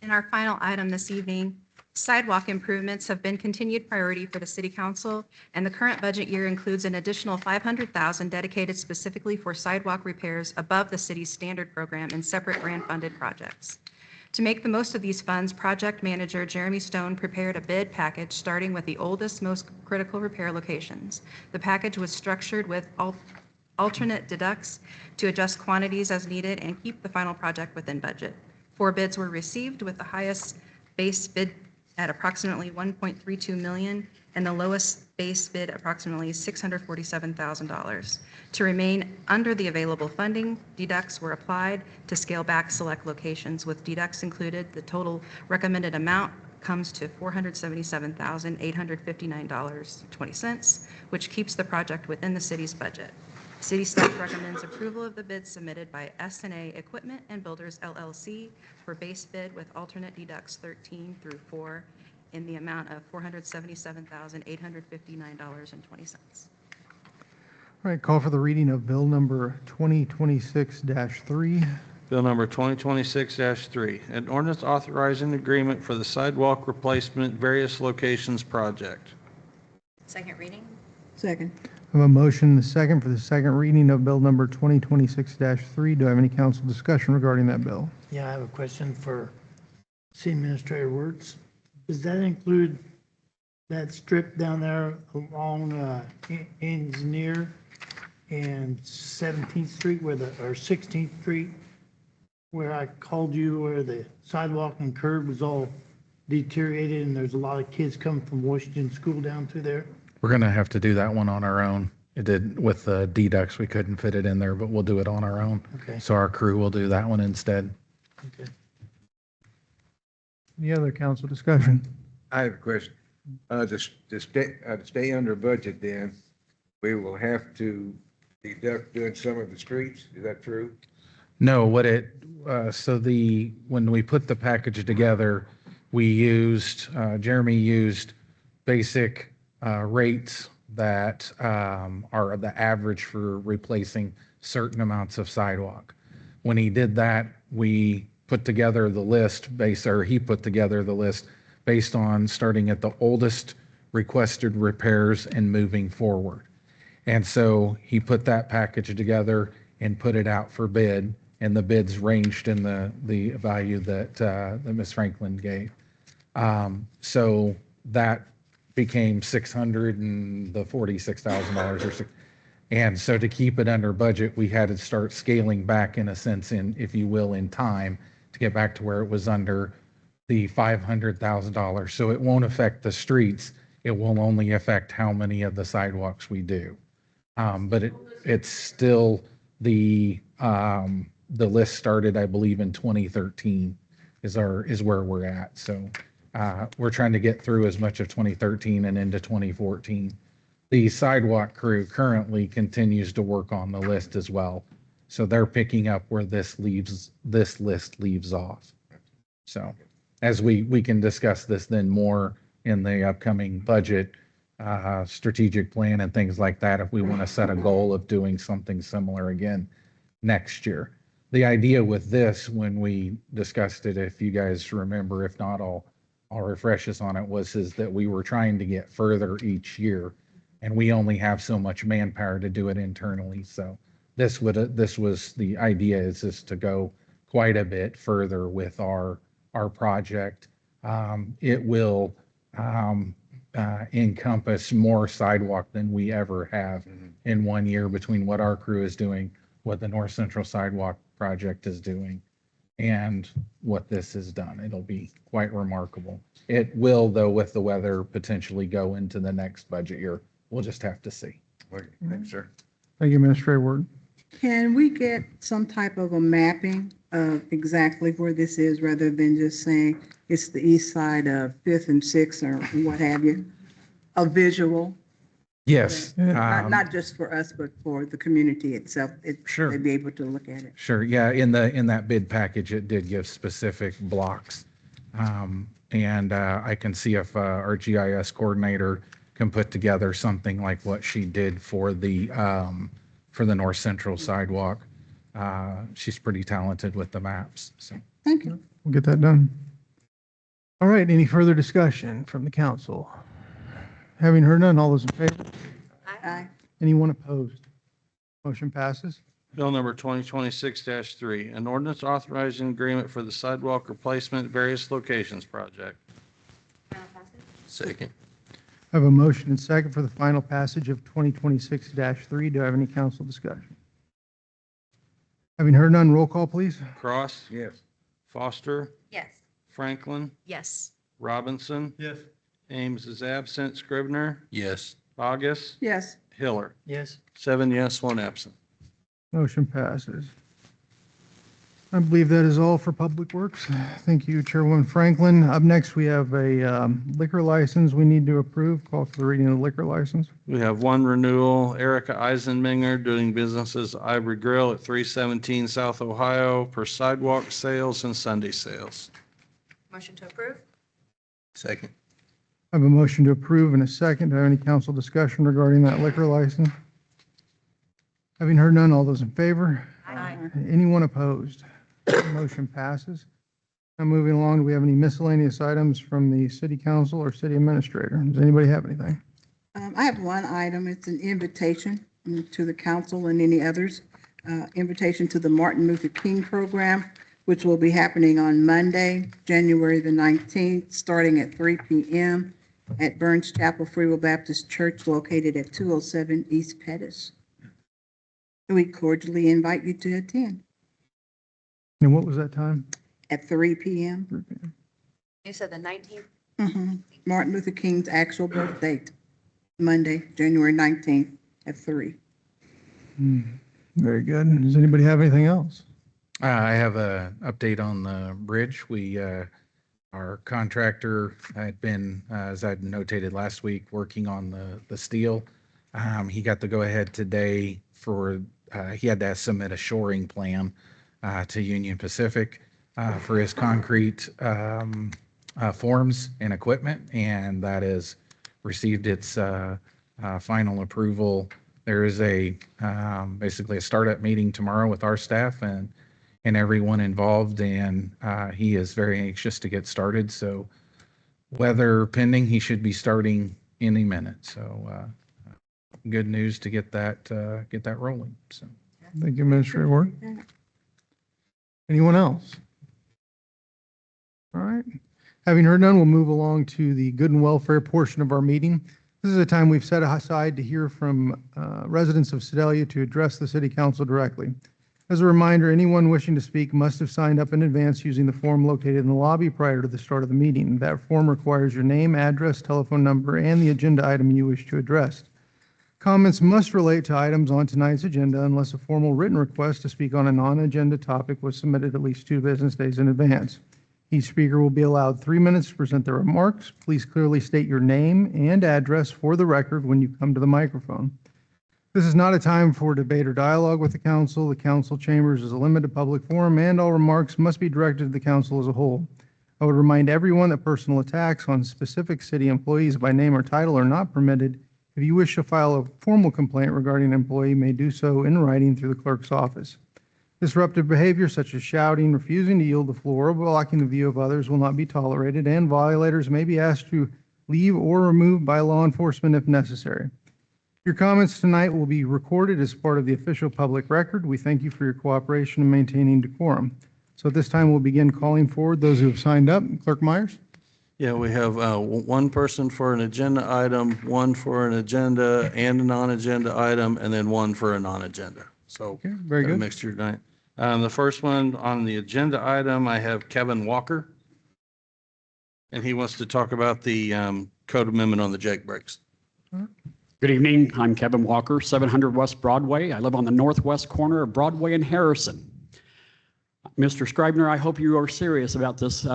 And our final item this evening, sidewalk improvements have been continued priority for the city council, and the current budget year includes an additional $500,000 dedicated specifically for sidewalk repairs above the city's standard program in separate grant-funded projects. To make the most of these funds, project manager Jeremy Stone prepared a bid package starting with the oldest, most critical repair locations. The package was structured with alternate deducts to adjust quantities as needed and keep the final project within budget. 4 bids were received, with the highest base bid at approximately $1.32 million and the lowest base bid approximately $647,000. To remain under the available funding, deducts were applied to scale back select locations. With deducts included, the total recommended amount comes to $477,859.20, which keeps the project within the city's budget. City staff recommends approval of the bids submitted by S&A Equipment and Builders LLC for base bid with alternate deducts 13 through 4 in the amount of $477,859.20. All right, call for the reading of bill number 2026-3. Bill number 2026-3, an ordinance authorizing agreement for the sidewalk replacement various locations project. Second reading. Second. I have a motion and a second for the second reading of bill number 2026-3. Do I have any council discussion regarding that bill? Yeah, I have a question for City Administrator Wertz. Does that include that strip down there along Engineer and 17th Street or 16th Street, where I called you, where the sidewalk and curb was all deteriorated and there's a lot of kids coming from Washington School down through there? We're going to have to do that one on our own. It did with the deducts, we couldn't fit it in there, but we'll do it on our own. Okay. So our crew will do that one instead. Okay. Any other council discussion? I have a question. To stay under budget then, we will have to deduct doing some of the streets. Is that true? No, when we put the package together, Jeremy used basic rates that are the average for replacing certain amounts of sidewalk. When he did that, he put together the list based on starting at the oldest requested repairs and moving forward. And so he put that package together and put it out for bid, and the bids ranged in the value that Ms. Franklin gave. So that became $646,000 or so. And so to keep it under budget, we had to start scaling back in a sense, if you will, in time to get back to where it was under the $500,000. So it won't affect the streets. It will only affect how many of the sidewalks we do. But it's still the list started, I believe, in 2013 is where we're at. So we're trying to get through as much of 2013 and into 2014. The sidewalk crew currently continues to work on the list as well. So they're picking up where this list leaves off. So as we can discuss this then more in the upcoming budget, strategic plan and things like that, if we want to set a goal of doing something similar again next year. The idea with this, when we discussed it, if you guys remember, if not, I'll refresh us on it, is that we were trying to get further each year, and we only have so much manpower to do it internally. So this was the idea, is to go quite a bit further with our project. It will encompass more sidewalk than we ever have in 1 year between what our crew is doing, what the North Central Sidewalk Project is doing, and what this has done. It'll be quite remarkable. It will, though, with the weather, potentially go into the next budget year. We'll just have to see. Okay, thanks, sir. Thank you, Administrator Ward. Can we get some type of a mapping of exactly where this is rather than just saying it's the east side of 5th and 6th or what have you? A visual, Yes. not just for us, but for the community itself. Sure. They'd be able to look at it. Sure. Yeah. In that bid package, it did give specific blocks. And I can see if our GIS coordinator can put together something like what she did for the North Central sidewalk. She's pretty talented with the maps. So Thank you. We'll get that done. All right. Any further discussion from the council? Having heard none, all those in favor? Aye. Anyone opposed? Motion passes. Bill number 2026-3, an ordinance authorizing agreement for the sidewalk replacement at various locations project. Second. I have a motion and second for the final passage of 2026-3. Do I have any council discussion? Having heard none, roll call, please. Cross, Yes. Foster, Yes. Franklin, Yes. Robinson, Yes. Ames is absent, Scrivener, Yes. Bogus, Yes. Hiller. Yes. 7 yes, 1 absent. Motion passes. I believe that is all for Public Works. Thank you, Chairwoman Franklin. Up next, we have a liquor license we need to approve. Call for the reading of the liquor license. We have one renewal, Erica Eisenminger doing business as Ivory Grill at 317 South Ohio for sidewalk sales and Sunday sales. Motion to approve? Second. I have a motion to approve and a second. Do I have any council discussion regarding that liquor license? Having heard none, all those in favor? Aye. Anyone opposed? Motion passes. Now moving along, do we have any miscellaneous items from the city council or city administrator? Does anybody have anything? I have one item. It's an invitation to the council and any others. Invitation to the Martin Luther King program, which will be happening on Monday, January the 19th, starting at 3 p.m. at Burns Chapel Free Will Baptist Church located at 207 East Pettus. We cordially invite you to attend And what was that time? at 3 p.m. You said the 19th? Martin Luther King's actual birth date, Monday, January 19th at 3. Very good. Does anybody have anything else? I have an update on the bridge. We Our contractor had been, as I'd notated last week, working on the steel. He got the go-ahead today for, he had to submit a shoring plan to Union Pacific for his concrete forms and equipment, and that has received its final approval. There is basically a startup meeting tomorrow with our staff and everyone involved, and he is very anxious to get started. So weather pending, he should be starting any minute. So good news to get that rolling. So Thank you, Administrator Ward. Anyone else? All right. Having heard none, we'll move along to the good and welfare portion of our meeting. This is a time we've set aside to hear from residents of Sedalia to address the City Council directly. As a reminder, anyone wishing to speak must have signed up in advance using the form located in the lobby prior to the start of the meeting. That form requires your name, address, telephone number, and the agenda item you wish to address. Comments must relate to items on tonight's agenda unless a formal written request to speak on a non-agenda topic was submitted at least 2 business days in advance. Each speaker will be allowed 3 minutes to present their remarks. Please clearly state your name and address for the record when you come to the microphone. This is not a time for debate or dialogue with the council. The council chambers is a limited public forum, and all remarks must be directed to the council as a whole. I would remind everyone that personal attacks on specific city employees by name or title are not permitted. If you wish to file a formal complaint regarding an employee, you may do so in writing through the clerk's office. Disruptive behavior such as shouting, refusing to yield the floor, or blocking the view of others will not be tolerated, and violators may be asked to leave or removed by law enforcement if necessary. Your comments tonight will be recorded as part of the official public record. We thank you for your cooperation in maintaining decorum. So at this time, we'll begin calling forward those who have signed up. Clerk Myers? Yeah, we have one person for an agenda item, one for an agenda and a non-agenda item, and then one for a non-agenda. So Okay, very good. a mixture tonight. The first one on the agenda item, I have Kevin Walker. And he wants to talk about the code amendment on the jake brakes. Good evening. I'm Kevin Walker, 700 West Broadway. I live on the northwest corner of Broadway and Harrison. Mr. Scribner, I hope you are serious about this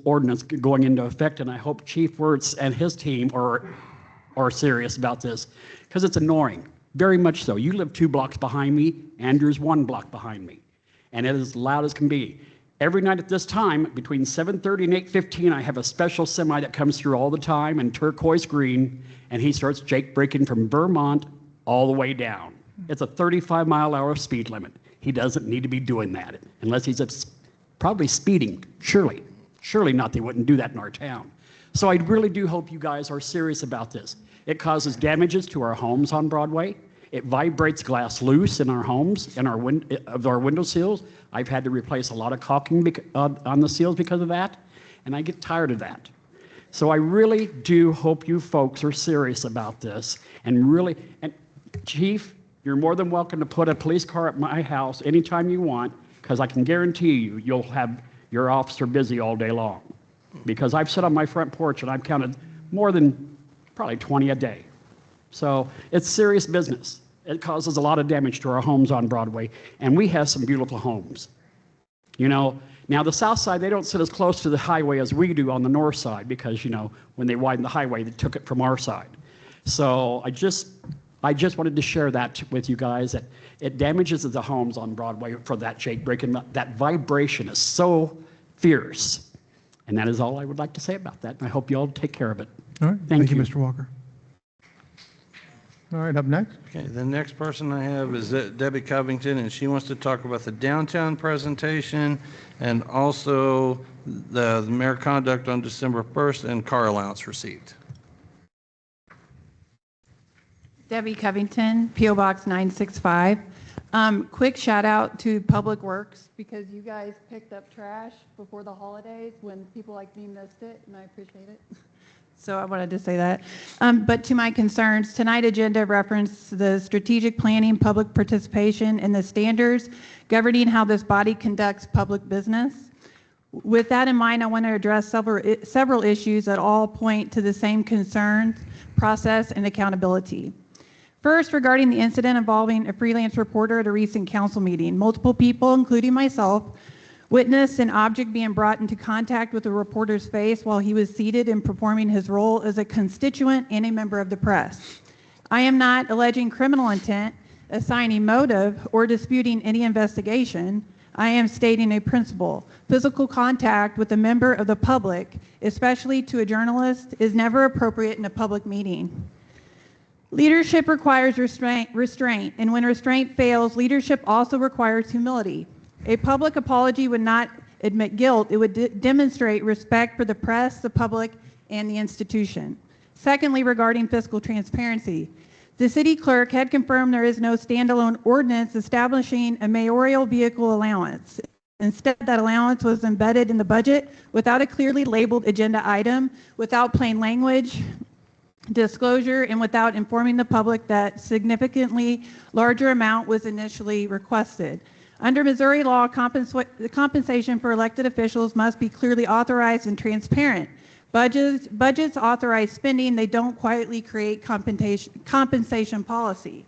ordinance going into effect, and I hope Chief Wirtz and his team are serious about this, because it's annoying, very much so. You live 2 blocks behind me, Andrew's 1 block behind me, and it is loud as can be. Every night at this time, between 7:30 and 8:15, I have a special semi that comes through all the time in turquoise green, and he starts jake braking from Vermont all the way down. It's a 35-mile-an-hour speed limit. He doesn't need to be doing that unless he's probably speeding. Surely not. They wouldn't do that in our town. So I really do hope you guys are serious about this. It causes damages to our homes on Broadway. It vibrates glass loose in our homes, in our window sills. I've had to replace a lot of caulking on the seals because of that, and I get tired of that. So I really do hope you folks are serious about this, and Chief, you're more than welcome to put a police car at my house anytime you want, because I can guarantee you'll have your officer busy all day long. Because I've sat on my front porch and I've counted more than probably 20 a day. So it's serious business. It causes a lot of damage to our homes on Broadway, and we have some beautiful homes. You know, now the south side, they don't sit as close to the highway as we do on the north side, because, you know, when they widened the highway, they took it from our side. So I just wanted to share that with you guys, that it damages the homes on Broadway for that jake brake, and that vibration is so fierce. And that is all I would like to say about that. And I hope you all take care of it. All right. Thank you, you. Mr. Walker. All right, up next. Okay, the next person I have is Debbie Covington, and she wants to talk about the downtown presentation and also the mayor conduct on December 1st and car allowance received. Debbie Covington, P.O. Box 965. Quick shout out to Public Works, because you guys picked up trash before the holidays when people like me missed it, and I appreciate it. So I wanted to say that. But to my concerns, tonight agenda referenced the strategic planning, public participation, and the standards governing how this body conducts public business. With that in mind, I want to address several issues that all point to the same concerns, process, and accountability. First, regarding the incident involving a freelance reporter at a recent council meeting, multiple people, including myself, Witnessed an object being brought into contact with a reporter's face while he was seated and performing his role as a constituent and a member of the press. I am not alleging criminal intent, assigning motive, or disputing any investigation. I am stating a principle. Physical contact with a member of the public, especially to a journalist, is never appropriate in a public meeting. Leadership requires restraint, and when restraint fails, leadership also requires humility. A public apology would not admit guilt, it would demonstrate respect for the press, the public, and the institution. Secondly, regarding fiscal transparency, the city clerk had confirmed there is no standalone ordinance establishing a mayoral vehicle allowance. Instead, that allowance was embedded in the budget without a clearly labeled agenda item, without plain language, disclosure, and without informing the public that significantly larger amount was initially requested. Under Missouri law, the compensation for elected officials must be clearly authorized and transparent. Budgets authorize spending, they don't quietly create compensation policy.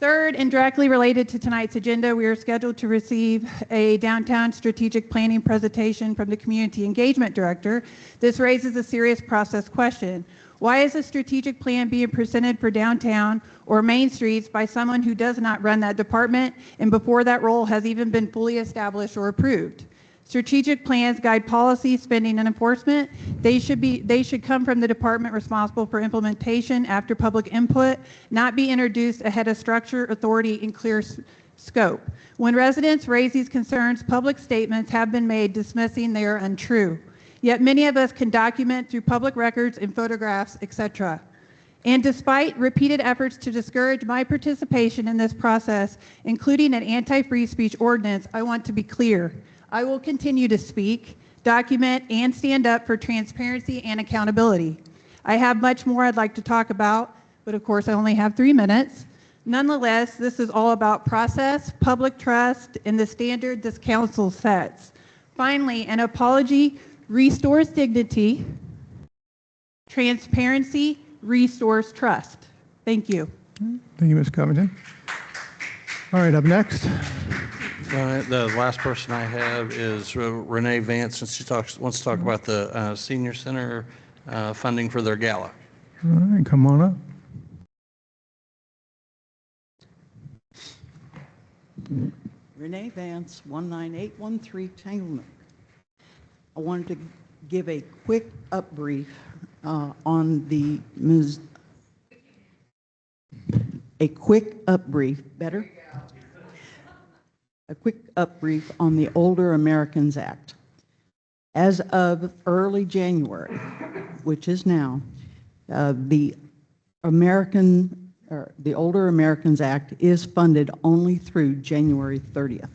Third, and directly related to tonight's agenda, we are scheduled to receive a downtown strategic planning presentation from the Community Engagement Director. This raises a serious process question. Why is a strategic plan being presented for downtown or main streets by someone who does not run that department and before that role has even been fully established or approved? Strategic plans guide policy, spending, and enforcement. They should come from the department responsible for implementation after public input, not be introduced ahead of structure, authority, and clear scope. When residents raise these concerns, public statements have been made dismissing they are untrue. Yet many of us can document through public records and photographs, etc. And despite repeated efforts to discourage my participation in this process, including an anti-free speech ordinance, I want to be clear. I will continue to speak, document, and stand up for transparency and accountability. I have much more I'd like to talk about, but of course I only have 3 minutes. Nonetheless, this is all about process, public trust, and the standard this council sets. Finally, an apology restores dignity. Transparency restores trust. Thank you. Thank you, Ms. Covington. All right, up next. The last person I have is Renee Vance, and she wants to talk about the senior center funding for their gala. All right, come on up. Renee Vance, 19813 Tangleman. I wanted to give a quick upbrief on the a quick upbrief on the Older Americans Act. As of early January, which is now, the Older Americans Act is funded only through January 30th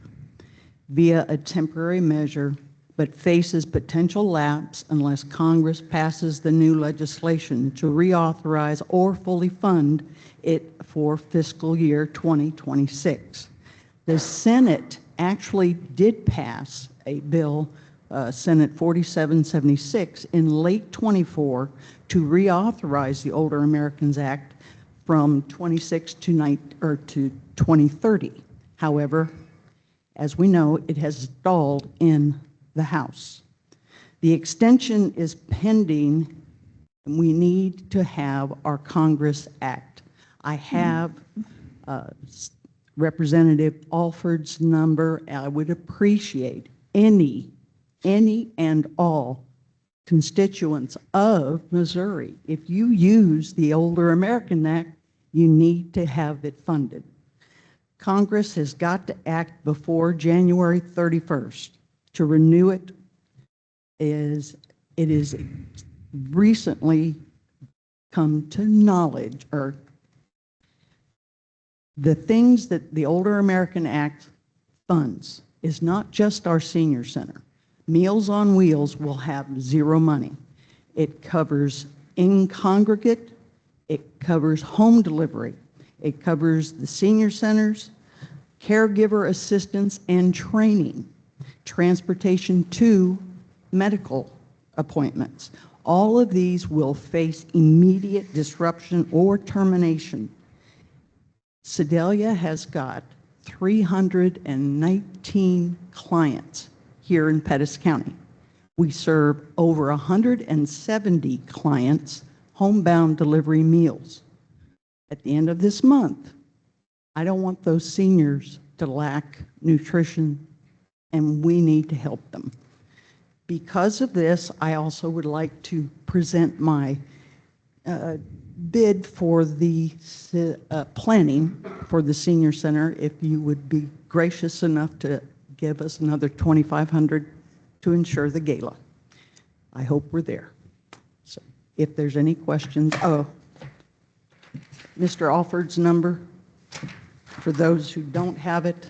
via a temporary measure, but faces potential lapse unless Congress passes the new legislation to reauthorize or fully fund it for fiscal year 2026. The Senate actually did pass a bill, Senate 4776, in late 24 to reauthorize the Older Americans Act from 26 to 2030. However, as we know, it has stalled in the House. The extension is pending, and we need to have our Congress act. I have Representative Alford's number. I would appreciate any and all constituents of Missouri. If you use the Older American Act, you need to have it funded. Congress has got to act before January 31st. To renew it is recently come to knowledge, or the things that the Older American Act funds is not just our senior center. Meals on Wheels will have zero money. It covers in congregate, it covers home delivery, it covers the senior centers, caregiver assistance and training, transportation to medical appointments. All of these will face immediate disruption or termination. Sedalia has got 319 clients here in Pettis County. We serve over 170 clients homebound delivery meals. At the end of this month, I don't want those seniors to lack nutrition, and we need to help them. Because of this, I also would like to present my bid for the planning for the senior center, if you would be gracious enough to give us another $2,500 to ensure the gala. I hope we're there. So if there's any questions, Mr. Alford's number, for those who don't have it,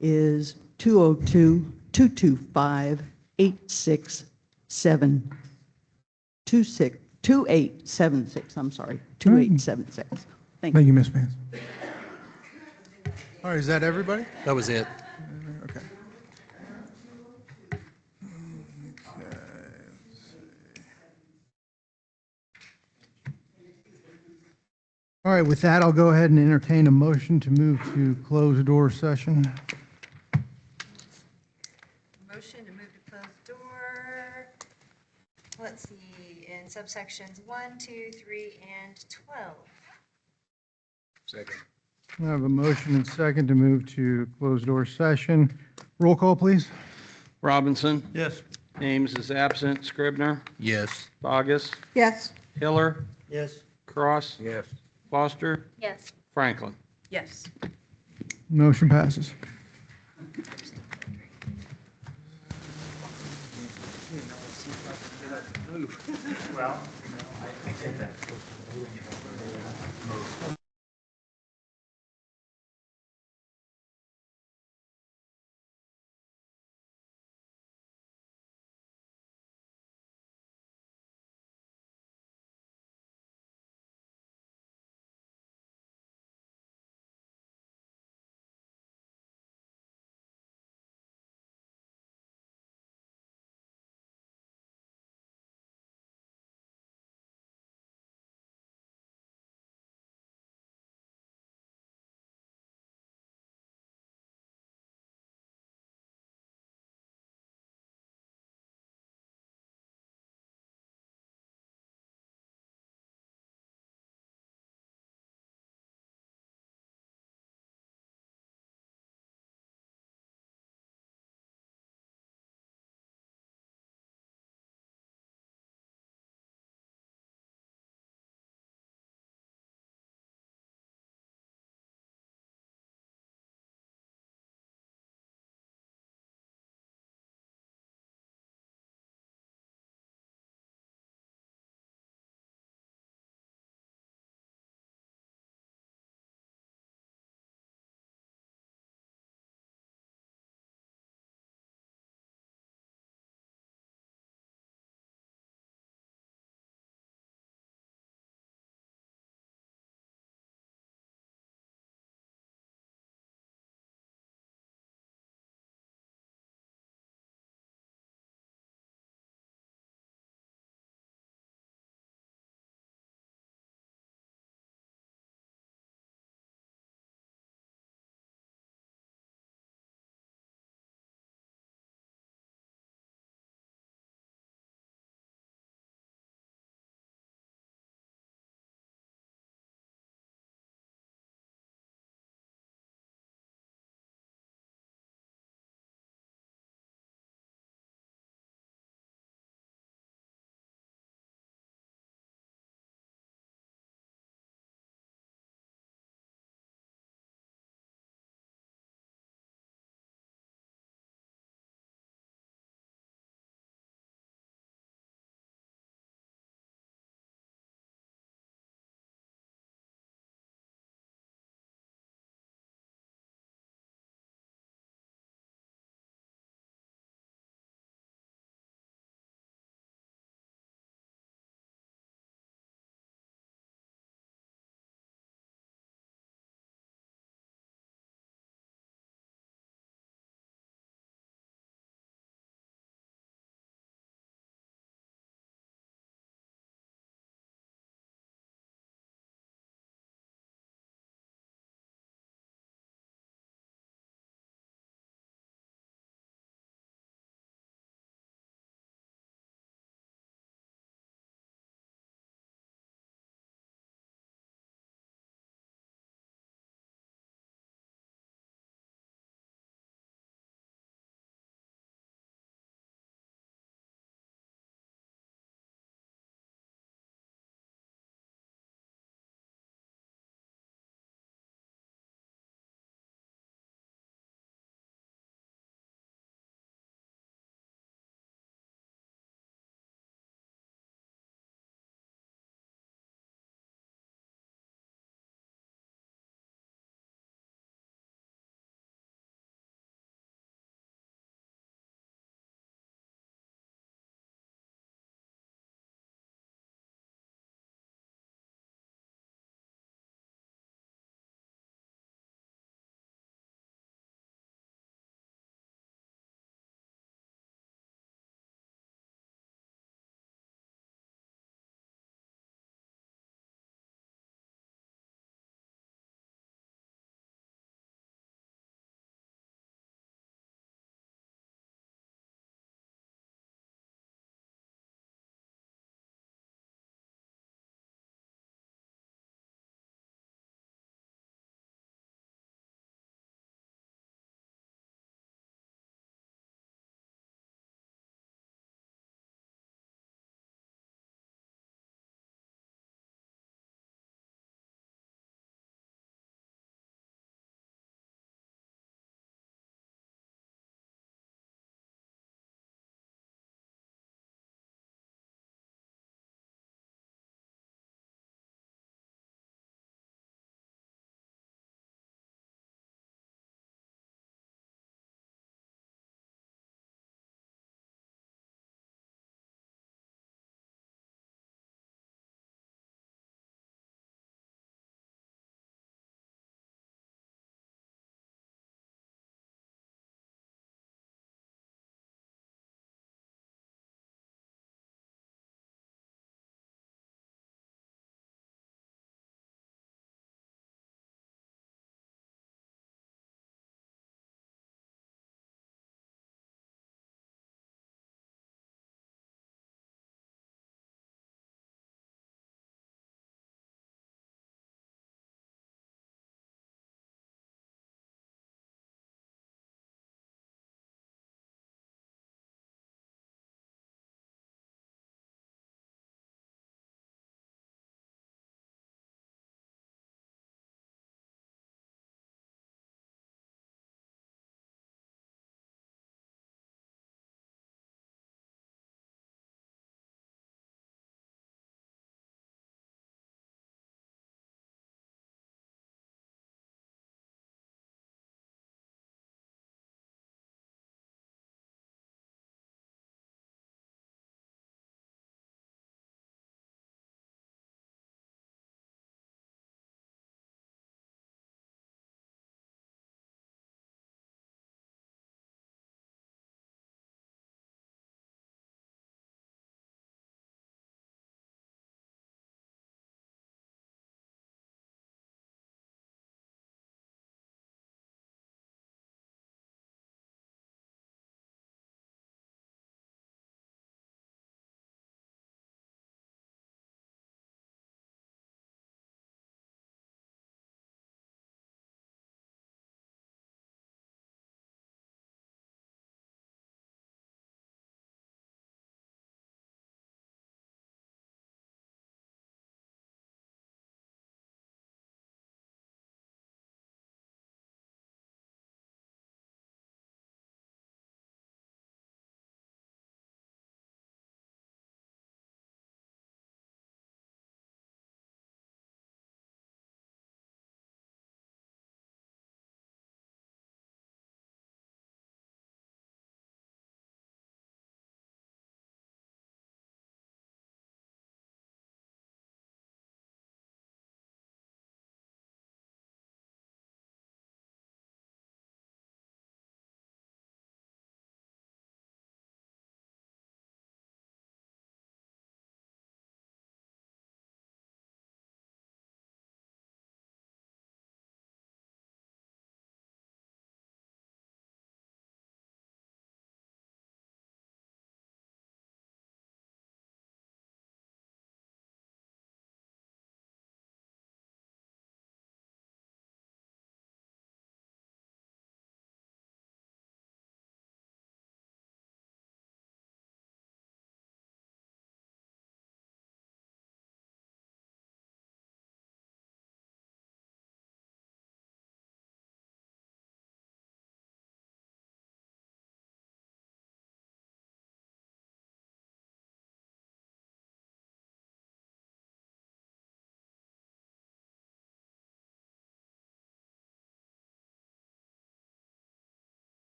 is 2876. I'm sorry, 2876. Thank you. Thank you, Ms. Vance. All right, is that everybody? That was it. Okay. All right, with that, I'll go ahead and entertain a motion to move to closed door session. Motion to move to closed door. Let's see, in subsections 1, 2, 3, and 12. Second. I have a motion and second to move to closed door session. Roll call, please. Robinson. Yes. Ames is absent. Scribner. Yes. Bogus. Yes. Hiller. Yes. Cross. Yes. Foster. Yes. Franklin. Yes. Motion passes.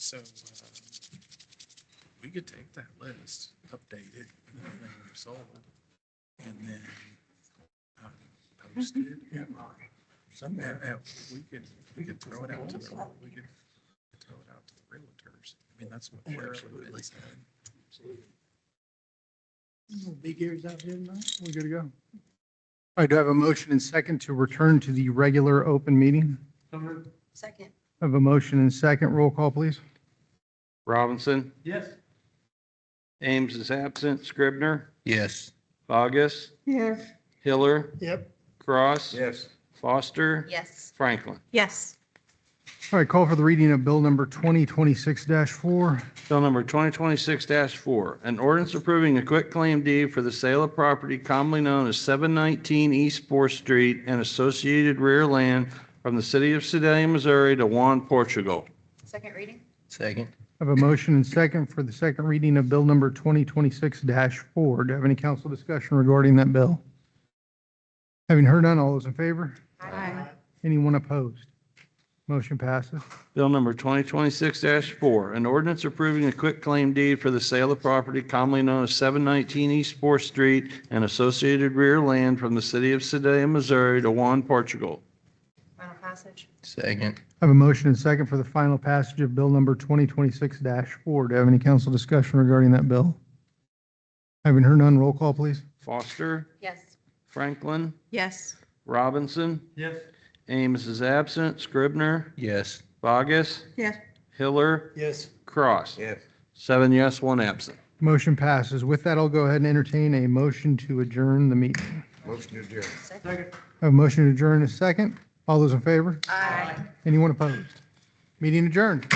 So we could take that list, update it, and everything we've sold, and then post it. And we could throw it out to the realtors. I mean, that's what actually been said. Big ears out here tonight. We good to go? All right, do I have a motion and second to return to the regular open meeting? Second. I have a motion and second. Roll call, please. Robinson, Yes. Ames is absent, Scribner, Yes. Bogus, Yes. Hiller, Yep. Cross, Yes. Foster, Yes. Franklin. Yes. All right, call for the reading of bill number 2026-4. Bill number 2026-4, an ordinance approving a quitclaim deed for the sale of property commonly known as 719 East 4th Street and associated rear land from the city of Sedalia, Missouri to Juan, Portugal. Second reading? Second. I have a motion and second for the second reading of bill number 2026-4. Do I have any council discussion regarding that bill? Having heard none, all those in favor? Aye. Anyone opposed? Motion passes. Bill number 2026-4, an ordinance approving a quitclaim deed for the sale of property commonly known as 719 East 4th Street and associated rear land from the city of Sedalia, Missouri to Juan, Portugal. Final passage? Second. I have a motion and second for the final passage of bill number 2026-4. Do I have any council discussion regarding that bill? Having heard none, roll call, please. Foster, Yes. Franklin, Yes. Robinson, Yes. Ames is absent, Scribner, Yes. Bogus, Yes. Hiller, Yes. Cross. Yes. 7 yes, 1 absent. Motion passes. With that, I'll go ahead and entertain a motion to adjourn the meeting. Motion adjourned. Second. I have a motion to adjourn in a second. All those in favor? Aye. Anyone opposed? Meeting adjourned.